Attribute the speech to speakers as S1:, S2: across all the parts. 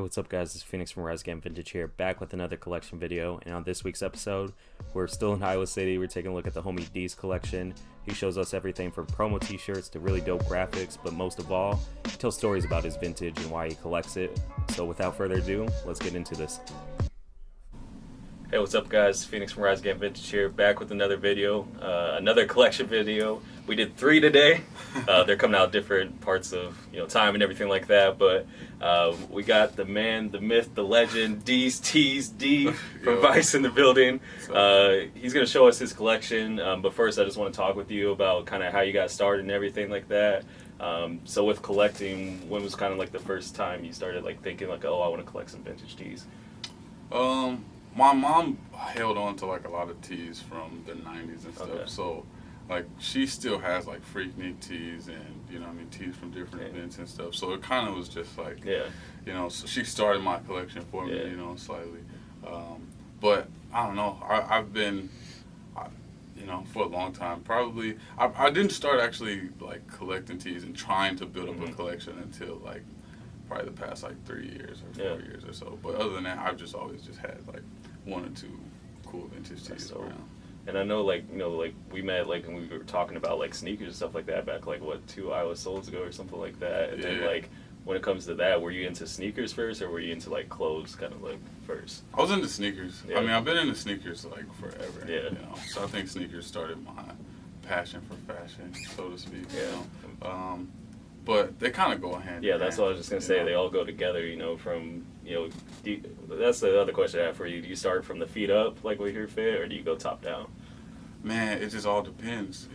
S1: What's up guys, it's Phoenix from Rise Again Vintage here, back with another collection video. And on this week's episode, we're still in Iowa City. We're taking a look at the homie TEES collection. He shows us everything from promo t-shirts to really dope graphics, but most of all, he tells stories about his vintage and why he collects it. So without further ado, let's get into this. Hey, what's up guys, Phoenix from Rise Again Vintage here, back with another video, another collection video. We did 3 today. They're coming out different parts of time and everything like that, but we got the man, the myth, the legend, TEES D from Vice in the building. He's going to show us his collection, but first I just want to talk with you about kind of how you got started and everything like that. So with collecting, when was kind of like the first time you started like thinking like, oh, I want to collect some vintage TEES?
S2: My mom held on to like a lot of TEES from the 90s and stuff, so like she still has like Freaknik TEES and TEES from different events and stuff. So it kind of was just like so she started my collection for me, slightly. But I don't know. I've been for a long time. Probably I didn't start actually like collecting TEES and trying to build up a collection until like probably the past like 3 years or 4 years or so. But other than that, I've just always just had like 1 or 2 cool vintage TEES around.
S1: And I know like we met like when we were talking about like sneakers and stuff like that back like 2 Iowa Souls ago or something like that. And then like when it comes to that, were you into sneakers first or were you into like clothes kind of like first?
S2: I was into sneakers. I mean, I've been into sneakers like forever. So I think sneakers started my passion for fashion, so to speak. But they kind of go hand in hand.
S1: That's what I was just gonna say. They all go together, that's the other question I have for you. Do you start from the feet up, like with your fit, or do you go top down?
S2: Man, it just all depends,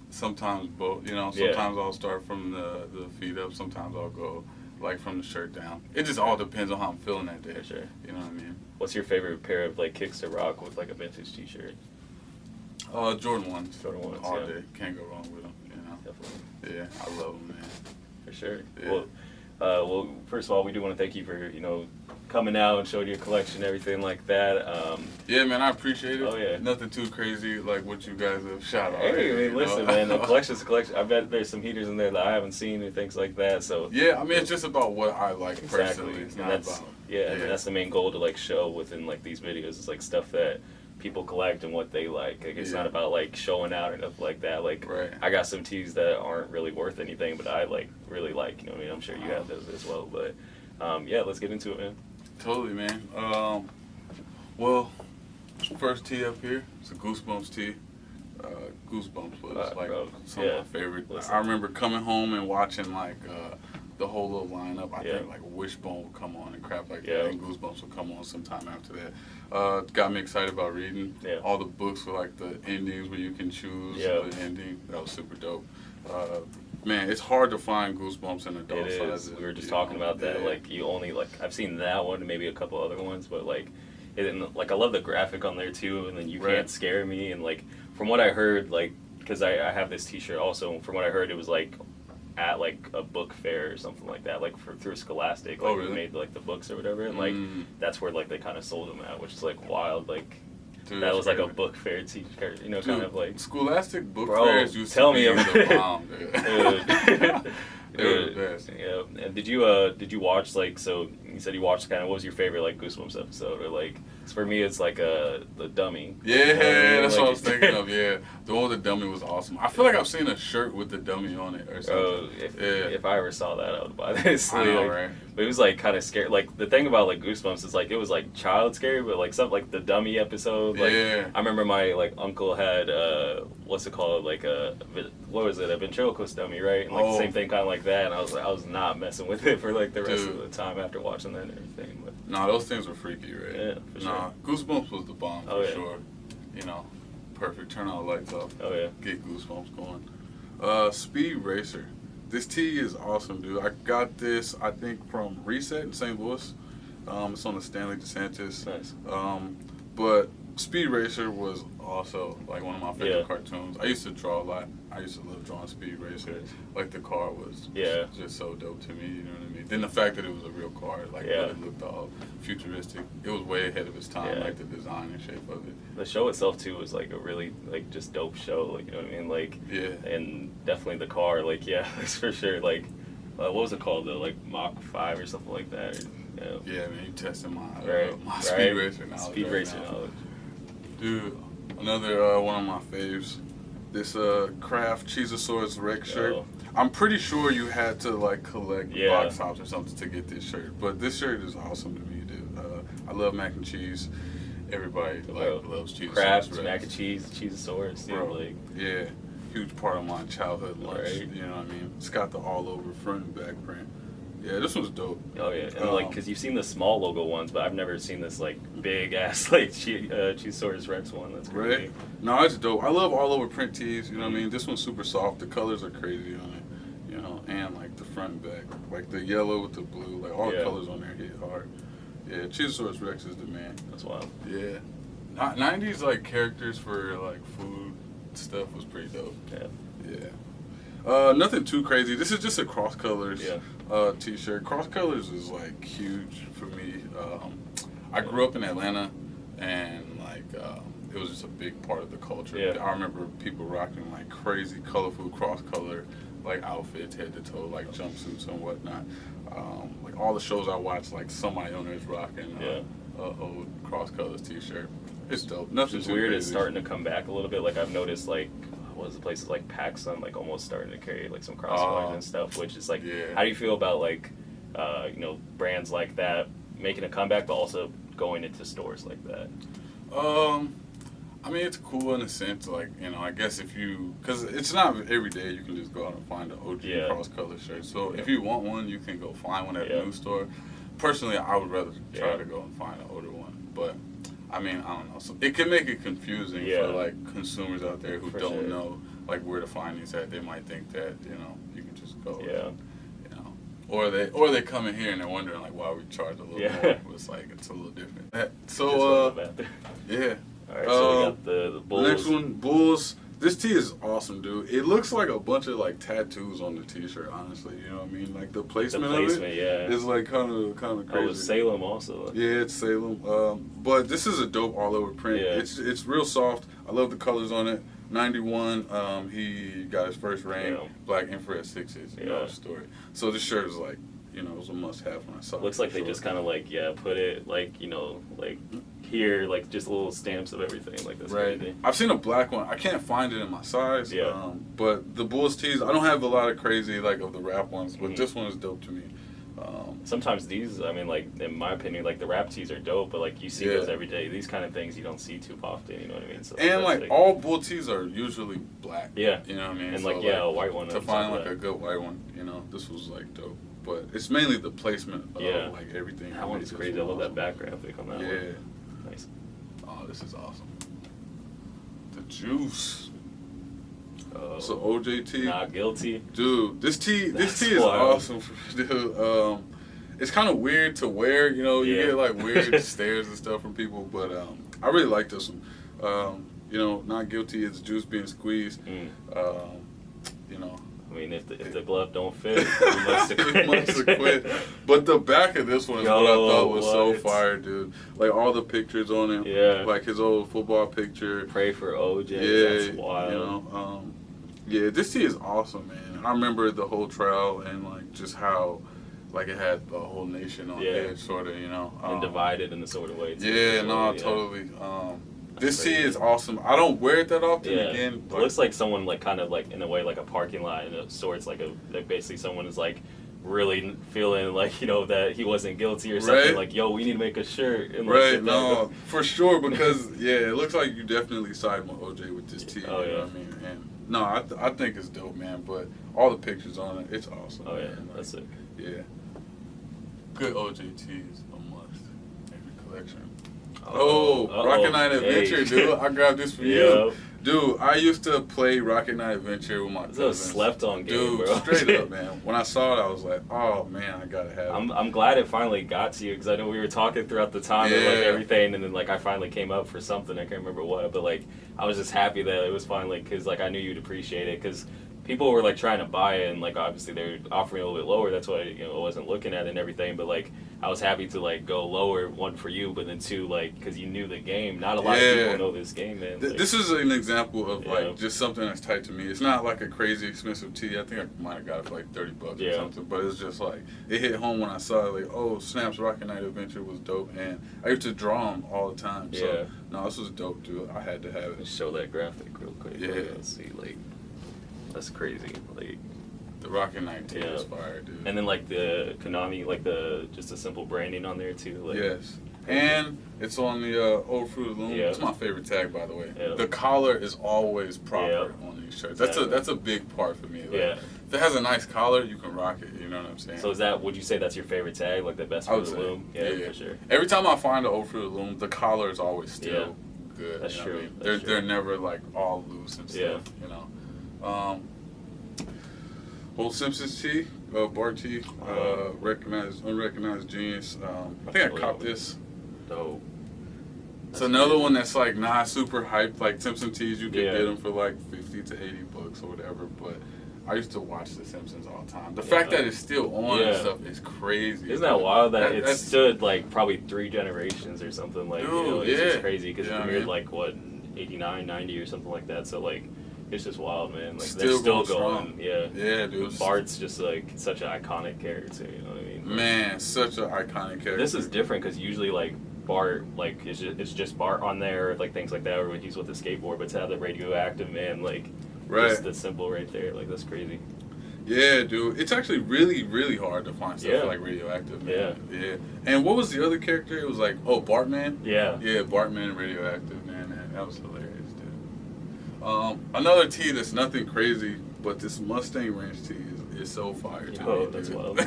S2: Sometimes both, Sometimes I'll start from the feet up. Sometimes I'll go like from the shirt down. It just all depends on how I'm feeling that day.
S1: For sure.
S2: You know what I mean?
S1: What's your favorite pair of like kicks to rock with like a vintage t-shirt?
S2: Jordan 1s.
S1: Jordan 1s,
S2: all day. Can't go wrong with them.
S1: Definitely.
S2: Yeah, I love them, man.
S1: For sure.
S2: Yeah.
S1: Well, first of all, we do want to thank you for coming out and showing your collection, everything like that.
S2: Yeah, man, I appreciate it.
S1: Oh yeah.
S2: Nothing too crazy like what you guys have shot on.
S1: Hey, I mean, listen, man, the collection's a collection. I bet there's some heaters in there that I haven't seen and things like that. So
S2: yeah, I mean, it's just about what I like personally. It's not about.
S1: And that's the main goal to like show within like these videos. It's like stuff that people collect and what they like. It's not about like showing out or nothing like that. Like I got some tees that aren't really worth anything, but I really like. You know what I mean? I'm sure you have those as well. But let's get into it, man.
S2: Totally, man. Well, first tee up here. It's a Goosebumps tee. Goosebumps was like some of my favorite.
S1: Listen.
S2: I remember coming home and watching like the whole little lineup. I think like Wishbone would come on and crap like that, and Goosebumps would come on sometime after that. Got me excited about reading all the books with like the endings where you can choose the ending. That was super dope. Man, it's hard to find Goosebumps in adult sizes.
S1: We were just talking about that. Like you only I've seen that one and maybe a couple other ones, but like I love the graphic on there too. And then You Can't Scare Me, and like from what I heard, like because I have this T-shirt also. From what I heard, it was like at like a book fair or something like that, like through Scholastic, like we made like the books or whatever, and like that's where like they kind of sold them at, which is like wild, like. Dude, that was like a book fair T-shirt,
S2: Dude,
S1: kind of like
S2: Scholastic book fairs used to be the bomb, dude. They were the best.
S1: Yeah. And did you watch like, so you said you watched kind of, what was your favorite like Goosebumps episode, or like, for me it's like the dummy.
S2: Yeah, that's like, what I was thinking of. Yeah, the one with the dummy was awesome. I feel like I've seen a shirt with the dummy on it or something.
S1: If I ever saw that, I would buy this.
S2: I know,
S1: like,
S2: right?
S1: But it was like kind of scary. Like the thing about like Goosebumps is like it was like child scary, but like something like the dummy episode. Like I remember my like uncle had what's it called, like what was it, a ventriloquist dummy, right? And like the same thing kind of like that. And I was not messing with it for like the rest of the time after watching that and everything. But
S2: nah, those things were freaky, right?
S1: Yeah, for sure.
S2: Nah, Goosebumps was the bomb for sure. Perfect. Turn all the lights off.
S1: Oh yeah.
S2: Get Goosebumps going. Speed Racer. This tee is awesome, dude. I got this, I think, from Reset in St. Louis. It's on the Stanley DeSantis.
S1: Nice.
S2: But Speed Racer was also like one of my favorite cartoons. I used to draw a lot. I used to love drawing Speed Racer. Like the car was just so dope to me, you know what I mean? Then the fact that it was a real car, like it looked all futuristic. It was way ahead of its time, like the design and shape of it.
S1: The show itself too was like a really like just dope show, like you know what I mean? Like and definitely the car, like that's for sure. Like
S3: what was it called though? Like Mach 5 or something like that.
S2: Yeah, man, you testing my
S3: Right.
S2: speed racer knowledge.
S3: Speed
S2: right
S3: racer
S2: now.
S3: knowledge.
S2: Dude, another one of my faves. This Kraft Cheezosaurus Rex shirt.
S3: Oh.
S2: I'm pretty sure you had to like collect
S3: Yeah.
S2: box tops or something to get this shirt, but this shirt is awesome to me, dude. I love mac and cheese. Everybody loves Cheezosaurus
S3: Kraft,
S2: Rex.
S3: mac and cheese, Cheezosaurus.
S2: Bro,
S3: Like,
S2: yeah, huge part of my childhood lunch.
S3: Right.
S2: You know what I mean? It's got the all over front and back print. Yeah, this one's dope.
S3: oh yeah, and like, cause you've seen the small logo ones, but I've never seen this like big ass like Cheezosaurus Rex one. That's crazy.
S2: Right? No, it's dope. I love all over print tees. You know what I mean? This one's super soft. The colors are crazy on it. You know, and like the front and back, like the yellow with the blue, like all the
S3: Yeah.
S2: colors on there hit hard. Yeah, Cheezosaurus Rex is the man.
S3: That's wild.
S2: Yeah, 90s like characters for like food stuff was pretty dope.
S3: Yeah.
S2: Yeah. Nothing too crazy. This is just a cross colors
S3: Yeah.
S2: t-shirt. Cross colors is like huge for me. I grew up in Atlanta, and like it was just a big part of the culture.
S3: Yeah.
S2: I remember people rocking like crazy colorful cross color like outfits head to toe, like jumpsuits and whatnot. Like all the shows I watched, like somebody on there is rocking old cross colors t-shirt. It's dope. Nothing
S3: It's
S2: too
S3: weird.
S2: crazy.
S3: It's starting to come back a little bit. Like I've noticed, like what was the places like PacSun, like almost starting to carry like some crossbodies and stuff. Which is like,
S2: yeah.
S3: how do you feel about like, brands like that making a comeback, but also going into stores like that?
S2: I mean, it's cool in a sense, like, you know, I guess if you, because it's not every day you can just go out and find an OG cross-color shirt. So if you want one, you can go find one at a new store. Personally, I would rather try to go and find an older one. But, I mean, I don't know. So it can make it confusing for, like, consumers out there who don't know, like, where to find these at. They might think that, you know, you can just go, you know. Or they come in here and they're wondering, like, why we charge a little more. It's like, it's a little different. So, yeah.
S3: All right, so we got the Bulls.
S2: Next one, Bulls. This tee is awesome, dude. It looks like a bunch of like tattoos on the t-shirt, honestly. You know what I mean? Like the placement of it is like kind of crazy.
S3: Oh, it's Salem also.
S2: Yeah, it's Salem. But this is a dope all over print.
S3: Yeah.
S2: It's real soft. I love the colors on it. 91. He got his first ring. Black Infrared 6s. You know the story. So this shirt is like, you know, it was a must-have when I saw it.
S3: Looks like they just kind of like put it like, you know, like here, like just little stamps of everything, like that's crazy.
S2: I've seen a black one. I can't find it in my size. But the Bulls tees, I don't have a lot of crazy like of the rap ones, but this one is dope to me.
S3: Sometimes these, I mean, like in my opinion, like the rap tees are dope, but like you see those every day. These kind of things you don't see too often. You know what I mean? So
S2: and like all Bull tees are usually black.
S3: Yeah.
S2: You know what I mean?
S3: And
S2: so,
S3: like a white one.
S2: To find like a good white one, you know, this was like dope. But it's mainly the placement of like everything.
S3: That one's crazy. I love that back graphic on that one.
S2: Yeah.
S3: Nice.
S2: Oh, this is awesome. The Juice.
S3: Oh.
S2: So OJT.
S3: Not guilty.
S2: Dude, this tee is awesome, dude. It's kind of weird to wear, you know. You get like weird stares and stuff from people, but I really like this one. You know, not guilty. It's juice being squeezed. You know.
S3: I mean, if the glove don't fit, you must have
S2: quit. But the back of this one is what I thought was so fire, dude. Like all the pictures on it.
S3: Yeah.
S2: Like his old football picture.
S3: Pray for OJ.
S2: Yeah.
S3: That's wild.
S2: You know. Yeah, this tee is awesome, man. I remember the whole trial and like just how. Like it had the whole nation on edge, sort of, you know.
S3: And divided in a sort of way, too.
S2: Yeah, totally. This tee is awesome. I don't wear it that often. Again,
S3: it looks like someone like kind of like in a way like a parking lot in a sorts like basically someone is like really feeling like, you know, that he wasn't guilty or something. Like, yo, we need to make a shirt. And
S2: like, no, for sure, because it looks like you definitely side with OJ with this tee.
S3: Oh,
S2: you know what I mean? And no, I think it's dope, man. But all the pictures on it, it's awesome.
S3: Oh yeah,
S2: man.
S3: that's it.
S2: Yeah. Good OJ tees, a must. Every collection.
S3: Uh-oh.
S2: Rocket Knight Adventure, dude. I grabbed this for you. Dude, I used to play Rocket Knight Adventure with my cousins.
S3: It was a slept-on game,
S2: dude,
S3: bro.
S2: Straight up, man. When I saw it, I was like, oh, man, I gotta have it.
S3: I'm glad it finally got to you, because I know we were talking throughout the time of like everything, and then like I finally came up for something. I can't remember what, but like I was just happy that it was finally, because like I knew you'd appreciate it, because people were like trying to buy it, and like obviously they're offering a little bit lower. That's why I wasn't looking at it and everything. But like I was happy to like go lower, one for you, but then two like because you knew the game. Not a lot of people know this game, man. Like,
S2: this is an example of like just something that's tight to me. It's not like a crazy expensive tee. I think I might have got it for like $30 or something. But it's just like it hit home when I saw it. Like, oh, Snap's Rocket Knight Adventure was dope, and I used to draw them all the time. So no, this was dope, dude. I had to have it.
S3: Let's show that graphic real quick.
S2: Yeah,
S3: let's see, like. That's crazy. Like
S2: the Rocket Knight tee is fire, dude.
S3: And then like the Konami, like the just a simple branding on there too. Like,
S2: yes. And it's on the Old Fruit of the Loom.
S3: Yeah.
S2: It's my favorite tag, by the way.
S3: Yeah.
S2: The collar is always proper on these shirts. That's a big part for me. Like, if it has a nice collar, you can rock it. You know what I'm saying?
S3: So is that? Would you say that's your favorite tag? Like the best Fruit of the Loom? Yeah, for sure.
S2: Every time I find the Old Fruit of the Loom, the collar is always still good.
S3: That's true.
S2: I mean? They're never like all loose and stuff. You know. Old Simpsons tee, Bart tee, unrecognized genius. I think I copped this.
S3: Dope.
S2: It's another one that's like not super hyped. Like Simpson tees, you can get them for like $50 to $80 or whatever. But I used to watch The Simpsons all the time. The fact that it's still on and stuff is crazy.
S3: Isn't that wild that it stood like probably 3 generations or something? Like,
S2: dude,
S3: it's just crazy because it premiered like what 89, 90 or something like that. So like. It's just wild, man. Like they're still going.
S2: Yeah, dude.
S3: Bart's just like such an iconic character. You know what I mean?
S2: Man, such an iconic character.
S3: This is different because usually like Bart, like it's just Bart on there, like things like that, or when he's with the skateboard. But to have the radioactive man, like just the symbol right there, like that's crazy.
S2: Yeah, dude. It's actually really, really hard to find stuff like radioactive. Man. Yeah. And what was the other character? It was like Bartman. Yeah, Bartman and radioactive. Man, that was hilarious. Another tee that's nothing crazy, but this Mustang Ranch tee is so fire to me,
S3: that's
S2: dude.
S3: wild.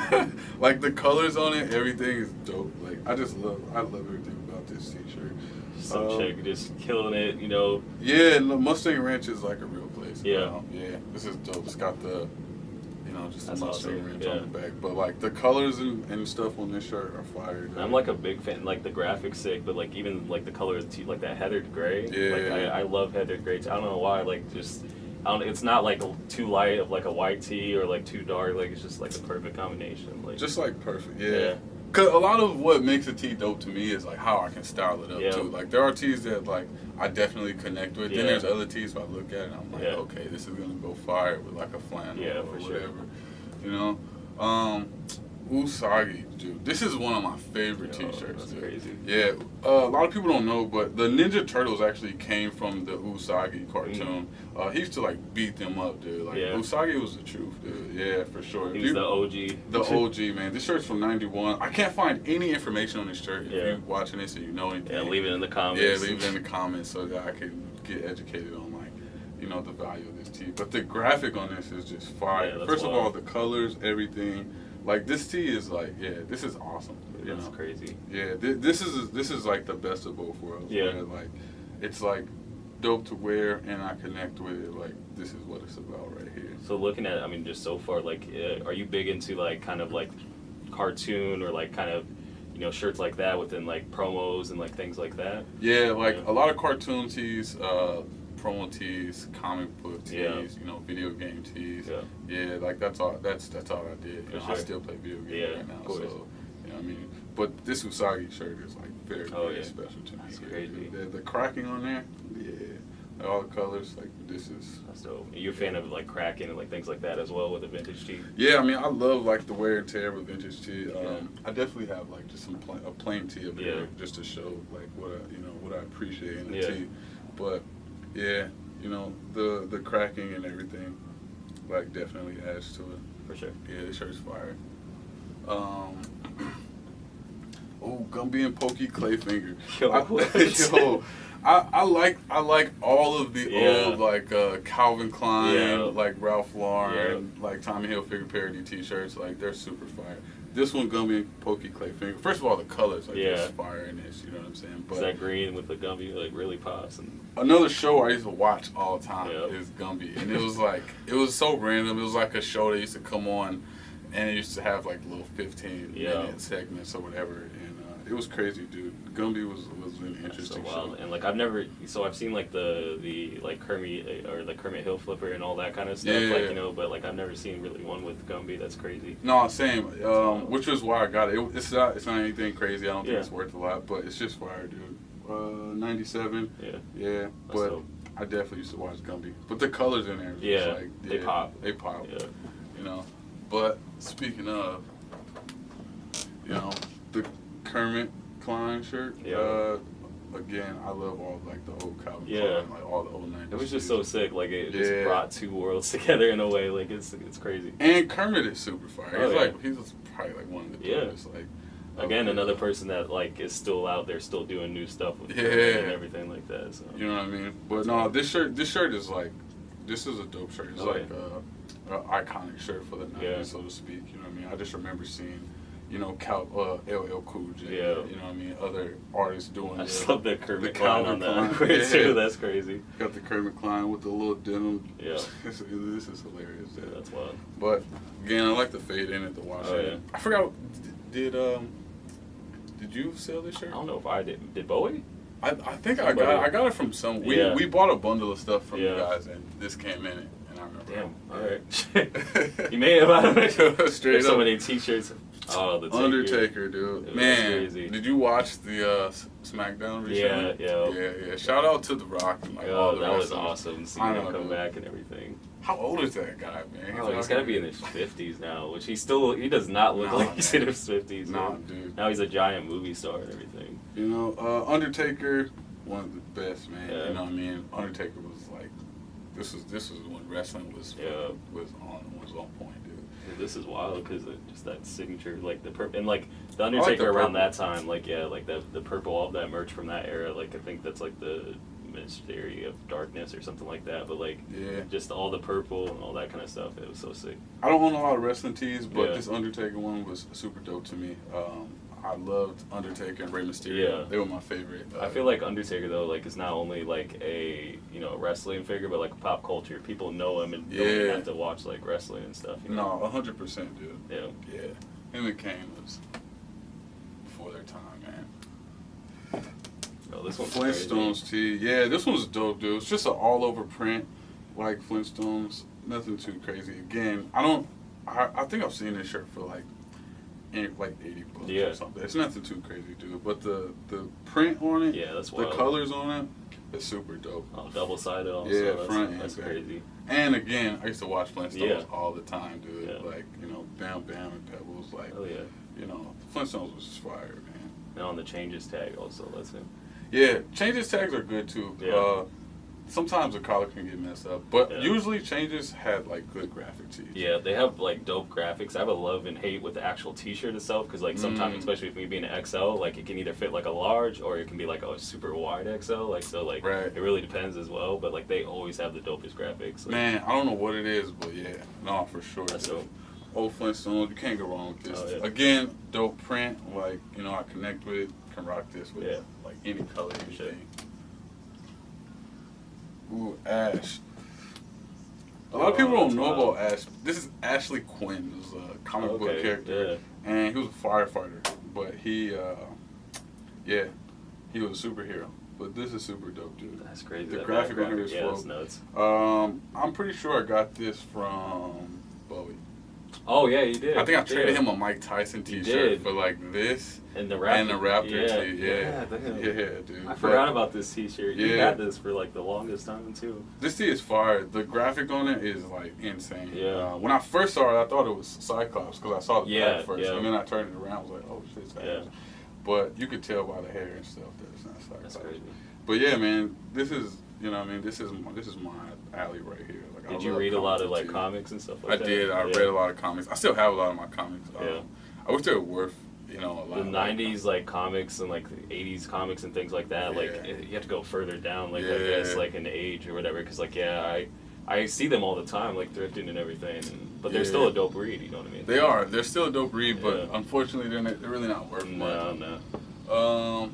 S2: Like the colors on it, everything is dope. Like I love everything about this t-shirt.
S3: Some chick just killing it, you know.
S2: Yeah, Mustang Ranch is like a real place.
S3: Yeah.
S2: This is dope. It's got the, just the Mustang Ranch
S3: on
S2: the back. But like the colors and stuff on this shirt are fire. Dude.
S3: I'm like a big fan. Like the graphics sick, but like even like the color of the tee, like that heathered gray.
S2: Yeah.
S3: I love heathered gray. I don't know why. Like just. It's not like too light of like a white tee or like too dark. Like it's just like the perfect combination. Like
S2: just like perfect. Yeah. Cause a lot of what makes a tee dope to me is like how I can style it up too. Like there are tees that like I definitely connect with. Then there's other tees I look at and I'm like, okay, this is gonna go fire with like a flannel or whatever. Sure. You know. Usagi, dude. This is one of my favorite t-shirts.
S3: That's crazy.
S2: Yeah. A lot of people don't know, but the Ninja Turtles actually came from the Usagi cartoon. He used to like beat them up, dude. Like Usagi was the truth, dude. Yeah, for sure.
S3: He's the OG.
S2: The OG, man. This shirt's from '91. I can't find any information on this shirt. If you're watching this and you know anything,
S3: leave it in the comments.
S2: Yeah, leave it in the comments so that I can get educated on like, the value of this tee. But the graphic on this is just fire. First of all, the colors, everything. Like this tee is like, this is awesome.
S3: That's crazy.
S2: Yeah, this is like the best of both worlds. Yeah, man. Like it's like dope to wear, and I connect with it. Like this is what it's about right here.
S3: So looking at, just so far, like, are you big into like kind of like cartoon or like kind of shirts like that within like promos and like things like that?
S2: Yeah, like a lot of cartoon tees. Promo tees, comic book tees, video game tees. Yeah, like that's all I did. I still play video games right now, so But this Usagi shirt is like very, very special to me.
S3: That's crazy.
S2: The cracking on there, like all the colors, like this is.
S3: That's dope. You're a fan of like cracking and like things like that as well with a vintage tee?
S2: Yeah, I love like the wear and tear of a vintage tee. I definitely have like just a plain tee up here just to show like what I appreciate in the tee, but. Yeah, the cracking and everything, like, definitely adds to it.
S3: For sure.
S2: Yeah, this shirt's fire. Gumby and Pokey Clayfinger. I like all of the old like Calvin Klein, like Ralph Lauren, like Tommy Hilfiger parody T-shirts. Like they're super fire. This one, Gumby and Pokey Clayfinger. First of all, the colors, like there's fire in this. You know what I'm saying? But
S3: that green with the Gumby like really pops. And
S2: another show I used to watch all the time is Gumby, and it was like it was so random. It was like a show that used to come on, and it used to have like little 15-minute segments or whatever. And it was crazy, dude. Gumby was an interesting
S3: so wild.
S2: show.
S3: And like I've seen like the like Kermit or the Kermit Hill Flipper and all that kind of stuff.
S2: Yeah.
S3: Like, you know, but like I've never seen really one with Gumby. That's crazy.
S2: No, same. Which was why I got it. It's not anything crazy. I don't think
S3: Yeah.
S2: it's worth a lot, but it's just fire, dude. 97.
S3: Yeah.
S2: Yeah, but
S3: dope.
S2: I definitely used to watch Gumby. But the colors in there, was
S3: Yeah,
S2: just like,
S3: they pop.
S2: They pop.
S3: Yeah.
S2: You know. But speaking of, you know, the Kermit Klein shirt.
S3: Yeah.
S2: Again, I love all like the old Calvin
S3: Yeah.
S2: Klein, like all the old 90s.
S3: It was just
S2: shoes.
S3: so sick. Like it just
S2: Yeah.
S3: brought two worlds together in a way. Like it's crazy.
S2: And Kermit is super fire.
S3: Oh,
S2: He's
S3: yeah.
S2: like he's probably like one of the
S3: Yeah.
S2: dopest, like.
S3: Again,
S2: of the,
S3: another person that like is still out there, still doing new stuff with
S2: Yeah.
S3: Kermit and everything like that. So.
S2: You know what I mean? But no, this shirt is like, this is a dope shirt. It's
S3: Oh,
S2: like an iconic shirt for the 90s,
S3: Yeah.
S2: so to speak. You know what I mean? I just remember seeing, you know, LL Cool J.
S3: Yeah.
S2: You know what I mean? Other artists doing
S3: I just
S2: the,
S3: love the Kermit
S2: the
S3: Klein
S2: Calvin
S3: on that
S2: Klein.
S3: too.
S2: Yeah.
S3: That's crazy.
S2: Got the Kermit Klein with the little denim.
S3: Yeah.
S2: This is hilarious.
S3: Yeah,
S2: Yeah.
S3: that's wild.
S2: But again, I like the fade in it, the wash
S3: Oh,
S2: it.
S3: yeah.
S2: I forgot. Did you sell this shirt?
S3: I don't know if I did. Did Bowie?
S2: I think
S3: Somebody-
S2: I got it from some.
S3: Yeah.
S2: We bought a bundle of stuff from
S3: Yeah.
S2: you guys, and this came in it, and I remember.
S3: Damn.
S2: Yeah.
S3: All right. You made it out of it.
S2: Straight
S3: There's so
S2: up.
S3: many T-shirts. Oh, the Taker.
S2: Undertaker, dude.
S3: It was
S2: Man,
S3: crazy.
S2: did you watch the SmackDown recently? Yeah. Shout out to The Rock and like all
S3: Oh,
S2: the
S3: that was
S2: wrestlers.
S3: awesome. Seeing
S2: I
S3: him
S2: know,
S3: come
S2: dude.
S3: back and everything.
S2: How old is that guy, man?
S3: Oh, he's
S2: out
S3: got to
S2: here-
S3: be in his 50s now, which he does not look
S2: Nah,
S3: like he's in
S2: man.
S3: his 50s.
S2: Nah,
S3: man.
S2: dude.
S3: Now he's a giant movie star and everything.
S2: You know, Undertaker, one of the best, man.
S3: Yeah.
S2: You know what I mean? Undertaker was like, this was when wrestling was on point, dude.
S3: Dude, this is wild because just that signature, like and like the Undertaker
S2: the
S3: around
S2: purple.
S3: that time, like like the purple, all of that merch from that era, like I think that's like the Mystery of Darkness or something like that. But like
S2: Yeah.
S3: just all the purple and all that kind of stuff, it was so sick.
S2: I don't own a lot of wrestling tees, but
S3: Yeah.
S2: this Undertaker one was super dope to me. I loved Undertaker and Rey Mysterio.
S3: Yeah.
S2: They were my favorite.
S3: I feel like Undertaker though, like is not only like a wrestling figure, but like pop culture. People know him and don't even
S2: Yeah.
S3: have to watch like wrestling and stuff. You
S2: No,
S3: know?
S2: 100%, dude.
S3: Yeah.
S2: Yeah. Him and Kane was before their time, man.
S3: No, this one's
S2: Flintstones tee. Yeah, this one's dope, dude. It's just an all-over print, like Flintstones. Nothing too crazy. Again, I think I've seen this shirt for like 80 bucks
S3: Yeah.
S2: or something. It's nothing too crazy, dude. But the print on it,
S3: Yeah, that's
S2: the
S3: wild.
S2: colors on it, it's super dope.
S3: Oh, double-sided also.
S2: Yeah,
S3: that's,
S2: front and
S3: that's
S2: back.
S3: crazy.
S2: And again, I used to watch Flintstones
S3: Yeah.
S2: all the time, dude.
S3: Yeah.
S2: Like, you know, Bam Bam and Pebbles. Like,
S3: Oh yeah.
S2: you know, Flintstones was just fire, man.
S3: And on the changes tag also, that's him.
S2: Yeah, changes tags are good too.
S3: Yeah.
S2: Sometimes the collar can get messed up, but
S3: Yeah.
S2: usually changes had like good graphic tees.
S3: Yeah, they have like dope graphics. I have a love and hate with the actual T-shirt itself because like sometimes, especially if me being an XL, like it can either fit like a large or it can be like a super wide XL. Like so, like
S2: Right.
S3: it really depends as well. But like they always have the dopest graphics. Like,
S2: Man, I don't know what it is, but yeah, no, for sure.
S3: That's
S2: dude.
S3: dope.
S2: Old Flintstones, you can't go wrong with this.
S3: Oh, yeah.
S2: Again, dope print, like, you know, I connect with it, can rock this with
S3: Yeah.
S2: like any color,
S3: Sure.
S2: anything. Ooh, Ash. A lot of people don't
S3: that's
S2: know
S3: wild.
S2: about Ash. This is Ashley Quinn, who's a comic book
S3: Okay,
S2: character, and he was a firefighter, but he was a superhero. But this is super dope, dude.
S3: That's crazy.
S2: The
S3: that
S2: graphic
S3: back
S2: on here is
S3: yeah, that's
S2: flow.
S3: nuts.
S2: I'm pretty sure I got this from Bowie.
S3: Oh yeah, you did.
S2: I think I traded
S3: Yeah.
S2: him a Mike Tyson
S3: You
S2: T-shirt
S3: did.
S2: for like this
S3: And the Raptor.
S2: and the Raptor
S3: yeah.
S2: tee. Yeah,
S3: damn.
S2: dude.
S3: I
S2: But
S3: forgot about this T-shirt. You
S2: Yeah.
S3: had this for like the longest time too.
S2: this tee is fire. The graphic on it is like insane.
S3: Yeah.
S2: When I first saw it, I thought it was Cyclops because I saw the
S3: Yeah,
S2: back first,
S3: yeah.
S2: and then I turned it around. I was like, oh shit, it's Ash.
S3: Yeah.
S2: But you could tell by the hair and stuff that it's not Cyclops.
S3: That's crazy.
S2: But yeah, man, this is, you know what I mean, this is my alley right here. Like, I
S3: Did you
S2: love
S3: read a lot of
S2: comic
S3: like
S2: tees.
S3: comics and stuff
S2: I
S3: like that?
S2: did. I
S3: Yeah.
S2: read a lot of comics. I still have a lot of my comics.
S3: Yeah.
S2: I wish they were worth, you know, a lot.
S3: The '90s like comics and like the '80s comics and things like that. Like
S2: Yeah.
S3: you have to go further down, like I
S2: Yeah.
S3: guess like in age or whatever. Because like I see them all the time, like thrifting and everything. But they're
S2: Yeah.
S3: still a dope read. You know what I mean?
S2: They are. They're still a dope read, but
S3: Yeah.
S2: unfortunately, they're really not worth
S3: No,
S2: much.
S3: no.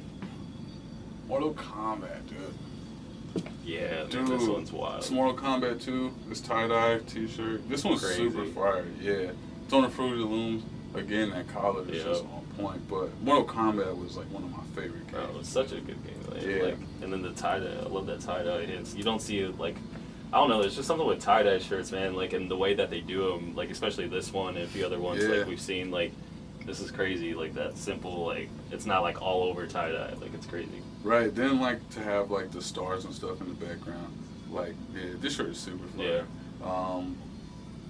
S2: Mortal Kombat, dude.
S3: Yeah, man,
S2: Dude,
S3: this one's wild.
S2: It's Mortal Kombat 2. This tie-dye T-shirt. This one's
S3: Crazy.
S2: super fire. Yeah. It's on the Fruit of the Looms. again, that color is just on point. But Mortal Kombat was like one of my favorite games.
S3: It was such a good game. Like,
S2: Yeah.
S3: like, and then the tie-dye, I love that tie-dye hits. You don't see it, like, I don't know, there's just something with tie-dye shirts, man, like, and the way that they do them, like, especially this one and a few other ones, like, we've seen, like, this is crazy, like, that simple, like, it's not, like, all over tie-dye, like, it's crazy.
S2: Right, then, like, to have, like, the stars and stuff in the background, like, yeah, this shirt is super fun.
S3: Yeah.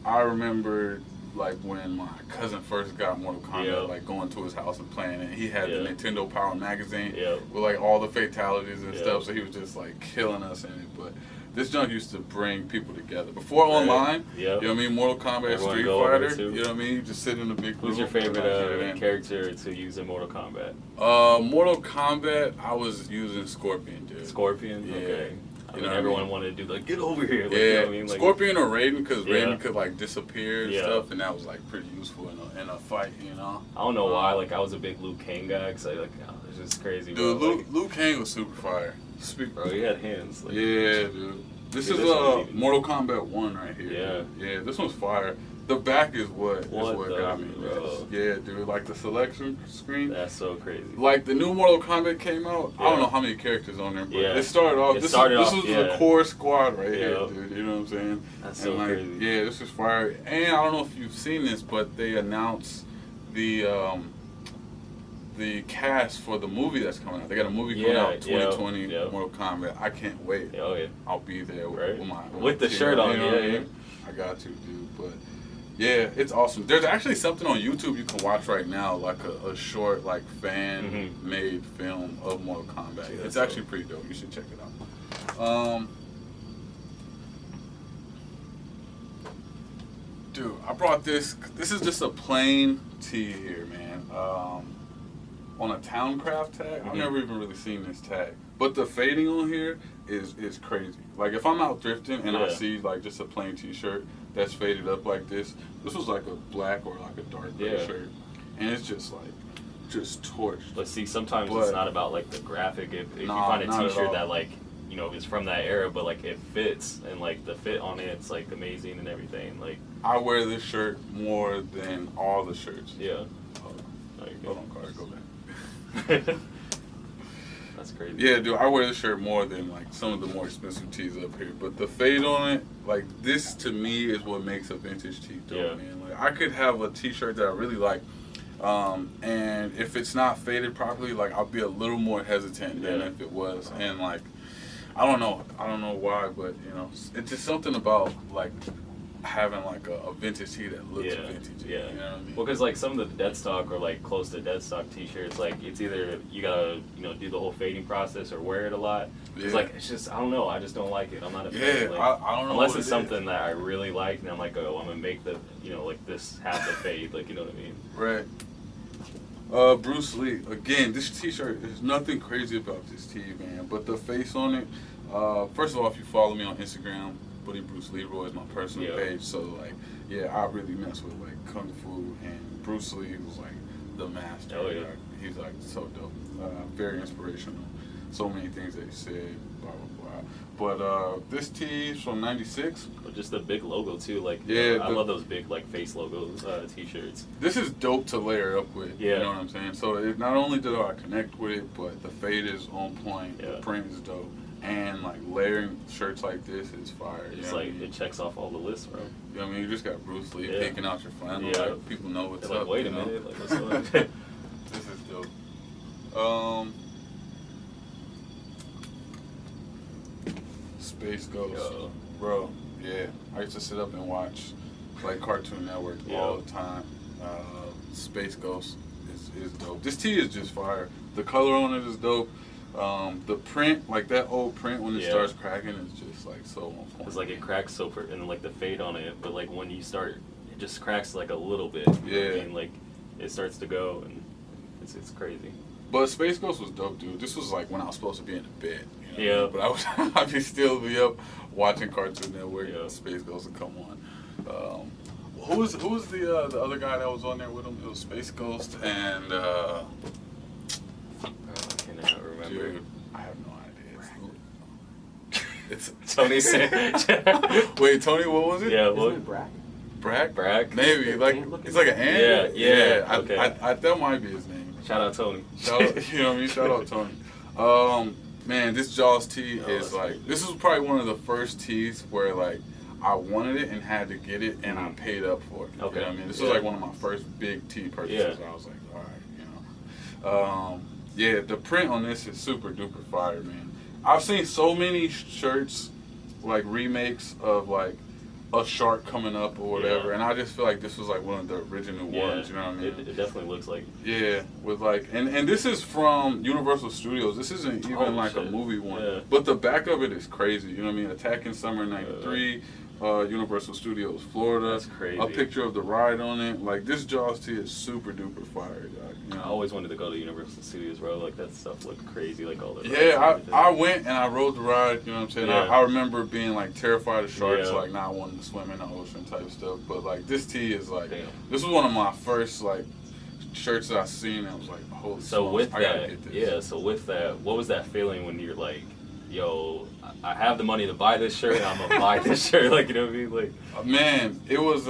S2: I remember, like, when my cousin first got Mortal Kombat, like, going to his house and playing it, he had the Nintendo Power magazine with, like, all the fatalities and stuff, so he was just, like, killing us in it, but this junk used to bring people together. Before online, you know what I mean, Mortal Kombat,
S3: Everyone
S2: Street Fighter, you know what I mean, you just sit in a big group.
S3: Who's your favorite character to use in Mortal Kombat?
S2: Mortal Kombat, I was using Scorpion, dude.
S3: Scorpion?
S2: Yeah.
S3: Okay. I
S2: You
S3: mean,
S2: know
S3: everyone wanted to do, like, get over here. Like,
S2: Yeah,
S3: you know what I mean? Like,
S2: Scorpion or Raiden, because Raiden could, like, disappear and
S3: Yeah.
S2: stuff, and that was, like, pretty useful in a fight, you know?
S3: I don't know why, like, I was a big Liu Kang guy, because I, like, it's just crazy,
S2: Dude,
S3: bro. Like,
S2: Liu Kang was super fire.
S3: bro, he had hands. Like,
S2: Yeah, dude. This is Mortal Kombat 1 right here.
S3: Yeah.
S2: Yeah, this one's fire. The back is what got me.
S3: bro?
S2: Yeah, dude, like the selection screen.
S3: That's so crazy.
S2: Like the new Mortal Kombat came out. I don't
S3: Yeah.
S2: know how many characters on there, but
S3: Yeah.
S2: it started off.
S3: It
S2: This
S3: started
S2: was
S3: off,
S2: the core squad right here, dude. You know what I'm saying?
S3: That's
S2: And
S3: so
S2: like,
S3: crazy.
S2: yeah, this is fire. And I don't know if you've seen this, but they announced the cast for the movie that's coming out. They got a movie coming out 2020, Mortal Kombat. I can't wait.
S3: Oh, yeah.
S2: I'll be there
S3: Right.
S2: with
S3: the shirt on,
S2: you know what I mean? I got to, dude. But yeah, it's awesome. There's actually something on YouTube you can watch right now, like a short, like fan-made film of Mortal Kombat.
S3: Yeah,
S2: it's actually pretty dope. You should check it out. Dude, I brought this. This is just a plain tee here, man. On a Towncraft tag. I've never even really seen this tag. But the fading on here is crazy. Like if I'm out thrifting and I see like just a plain t-shirt that's faded up like this was like a black or like a dark gray shirt. And it's just like just torched.
S3: But see, sometimes it's not about like the graphic. If you find a t-shirt that like, you know, is from that era, but like it fits and like the fit on it, it's like amazing and everything. Like
S2: I wear this shirt more than all the shirts.
S3: Yeah.
S2: Hold on, Carter, go back.
S3: That's crazy.
S2: Yeah, dude, I wear this shirt more than like some of the more expensive tees up here. But the fade on it, like this to me is what makes a vintage tee dope, man. Like I could have a t-shirt that I really like, and if it's not faded properly, like I'll be a little more hesitant than if it was. And like I don't know why, but you know, it's just something about like having like a vintage tee that looks vintage. You know what I mean?
S3: Well, because like some of the dead stock or like close to dead stock t-shirts, like it's either you gotta do the whole fading process or wear it a lot. It's like it's just I don't know. I just don't like it. I'm not a fan. Like,
S2: I don't know
S3: unless it's something that I really like, and I'm like, oh, I'm gonna make the like this have the fade. Like you know what I mean?
S2: Right. Bruce Lee. Again, this t-shirt, there's nothing crazy about this tee, man. But the face on it. First of all, if you follow me on Instagram, Buddy Bruce Leroy is my personal page. So like, yeah, I really mess with like kung fu, and Bruce Lee was like the master.
S3: Oh, yeah.
S2: He's like so dope. Very inspirational. So many things that he said. Blah blah blah. But this tee is from '96.
S3: But just the big logo too. Like I love those big like face logos t-shirts.
S2: This is dope to layer up with.
S3: Yeah.
S2: You know what I'm saying? So not only did I connect with it, but the fade is on point. The print is dope. And like layering shirts like this is fire.
S3: It's like it checks off all the lists, bro.
S2: You know what I mean? You just got Bruce Lee picking out your flannel.
S3: Yeah.
S2: Like, people know what's
S3: They're
S2: up.
S3: Like, wait a minute, like what's up?
S2: This is dope. Space Ghost, bro. Yeah, I used to sit up and watch like Cartoon Network all the time. Space Ghost is dope. This tee is just fire. The color on it is dope. The print, like that old print when it starts cracking, is just like so on point.
S3: It's like it cracks and like the fade on it, but like when you start, it just cracks like a little bit. You know what I mean? Like it starts to go, and it's crazy.
S2: But Space Ghost was dope, dude. This was like when I was supposed to be in the bed.
S3: You know?
S2: But I'd still be up watching Cartoon Network. Space Ghost would come on. Who was the other guy that was on there with him? It was Space Ghost and.
S3: I cannot remember.
S2: Dude, I have no idea. It's
S3: Tony said.
S2: Wait, Tony, what was it?
S3: Yeah,
S4: Isn't it Brack?
S2: Brack? Maybe. Like, it's like an ant?
S3: Yeah. Okay.
S2: I that might be his name.
S3: Shout out Tony.
S2: You know what I mean? Shout out Tony. Man, this Jaws tee is like, this was probably one of the first tees where like I wanted it and had to get it and I paid up for it.
S3: Okay.
S2: You know what I mean? This was like one of my first big tee purchases. I was like, all right, you know. The print on this is super duper fire, man. I've seen so many shirts, like remakes of like a shark coming up or whatever, and I just feel like this was like one of the original ones. You know what I mean?
S3: It definitely looks like.
S2: Yeah, with like, and this is from Universal Studios. This isn't even a movie one, but the back of it is crazy. You know what I mean? Attacking Summer '93. Universal Studios, Florida.
S3: That's crazy.
S2: A picture of the ride on it. Like, this Jaws tee is super duper fire, dog. You know?
S3: I always wanted to go to Universal Studios, bro. Like, that stuff looked crazy. Like, all the
S2: I went and I rode the ride. You know what I'm saying? I remember being like terrified of sharks, like not wanting to swim in the ocean type stuff. But like, this tee is like, this was one of my first like shirts that I seen. And I was like, holy smokes, I gotta get this.
S3: So with that, what was that feeling when you're like, yo, I have the money to buy this shirt, and I'm gonna buy this shirt, like, you know what I mean? Like,
S2: man, it was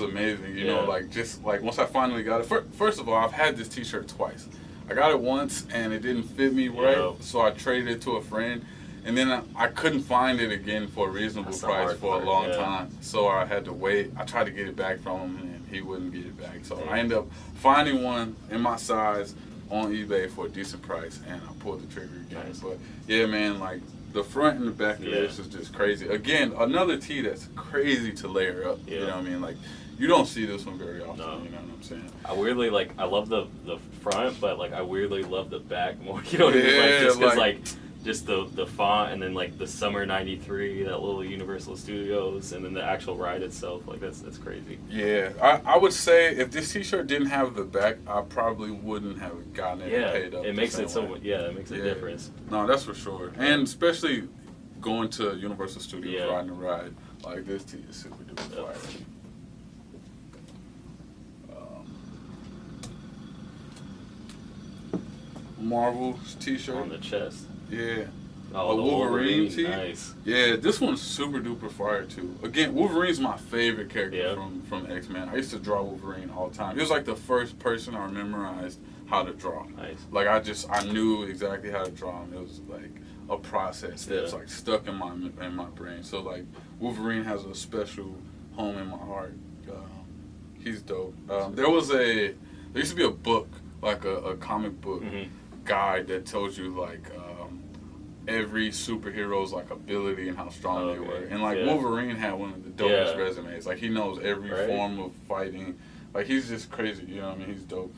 S2: amazing, you know, like, just like once I finally got it. First of all, I've had this T-shirt twice. I got it once and it didn't fit me right, so I traded it to a friend, and then I couldn't find it again for a reasonable price for a long time, so I had to wait. I tried to get it back from him and he wouldn't get it back, so I ended up finding one in my size on eBay for a decent price, and I pulled the trigger again.
S3: Nice.
S2: But yeah, man, like the front and the back of this is just crazy. Again, another tee that's crazy to layer up. You know what I mean? Like, you don't see this one very often. You know what I'm saying?
S3: I weirdly I love the front, but like I weirdly love the back more. You know what I mean? Like, just because like just the font, and then like the Summer '93, that little Universal Studios, and then the actual ride itself. Like, that's crazy.
S2: Yeah, I would say if this T-shirt didn't have the back, I probably wouldn't have gotten it and paid up.
S3: It makes it so. Yeah, it makes a difference.
S2: No, that's for sure. And especially going to Universal Studios, riding a ride like this tee is super duper fire. Marvel's T-shirt
S3: On the chest.
S2: Yeah.
S3: Oh,
S2: a
S3: the
S2: Wolverine tee.
S3: Nice.
S2: Yeah, this one's super duper fire too. Again, Wolverine's my favorite character from X-Men. I used to draw Wolverine all the time. He was like the first person I memorized how to draw.
S3: Nice.
S2: Like, I knew exactly how to draw him. It was like a process that's like stuck in my brain. So like, Wolverine has a special home in my heart. He's dope. There used to be a book, like a comic book guide that told you like every superhero's like ability and how strong they were. And like Wolverine had one of the dopest resumes. Like, he knows every form of fighting. Like, he's just crazy. You know what I mean? He's dope.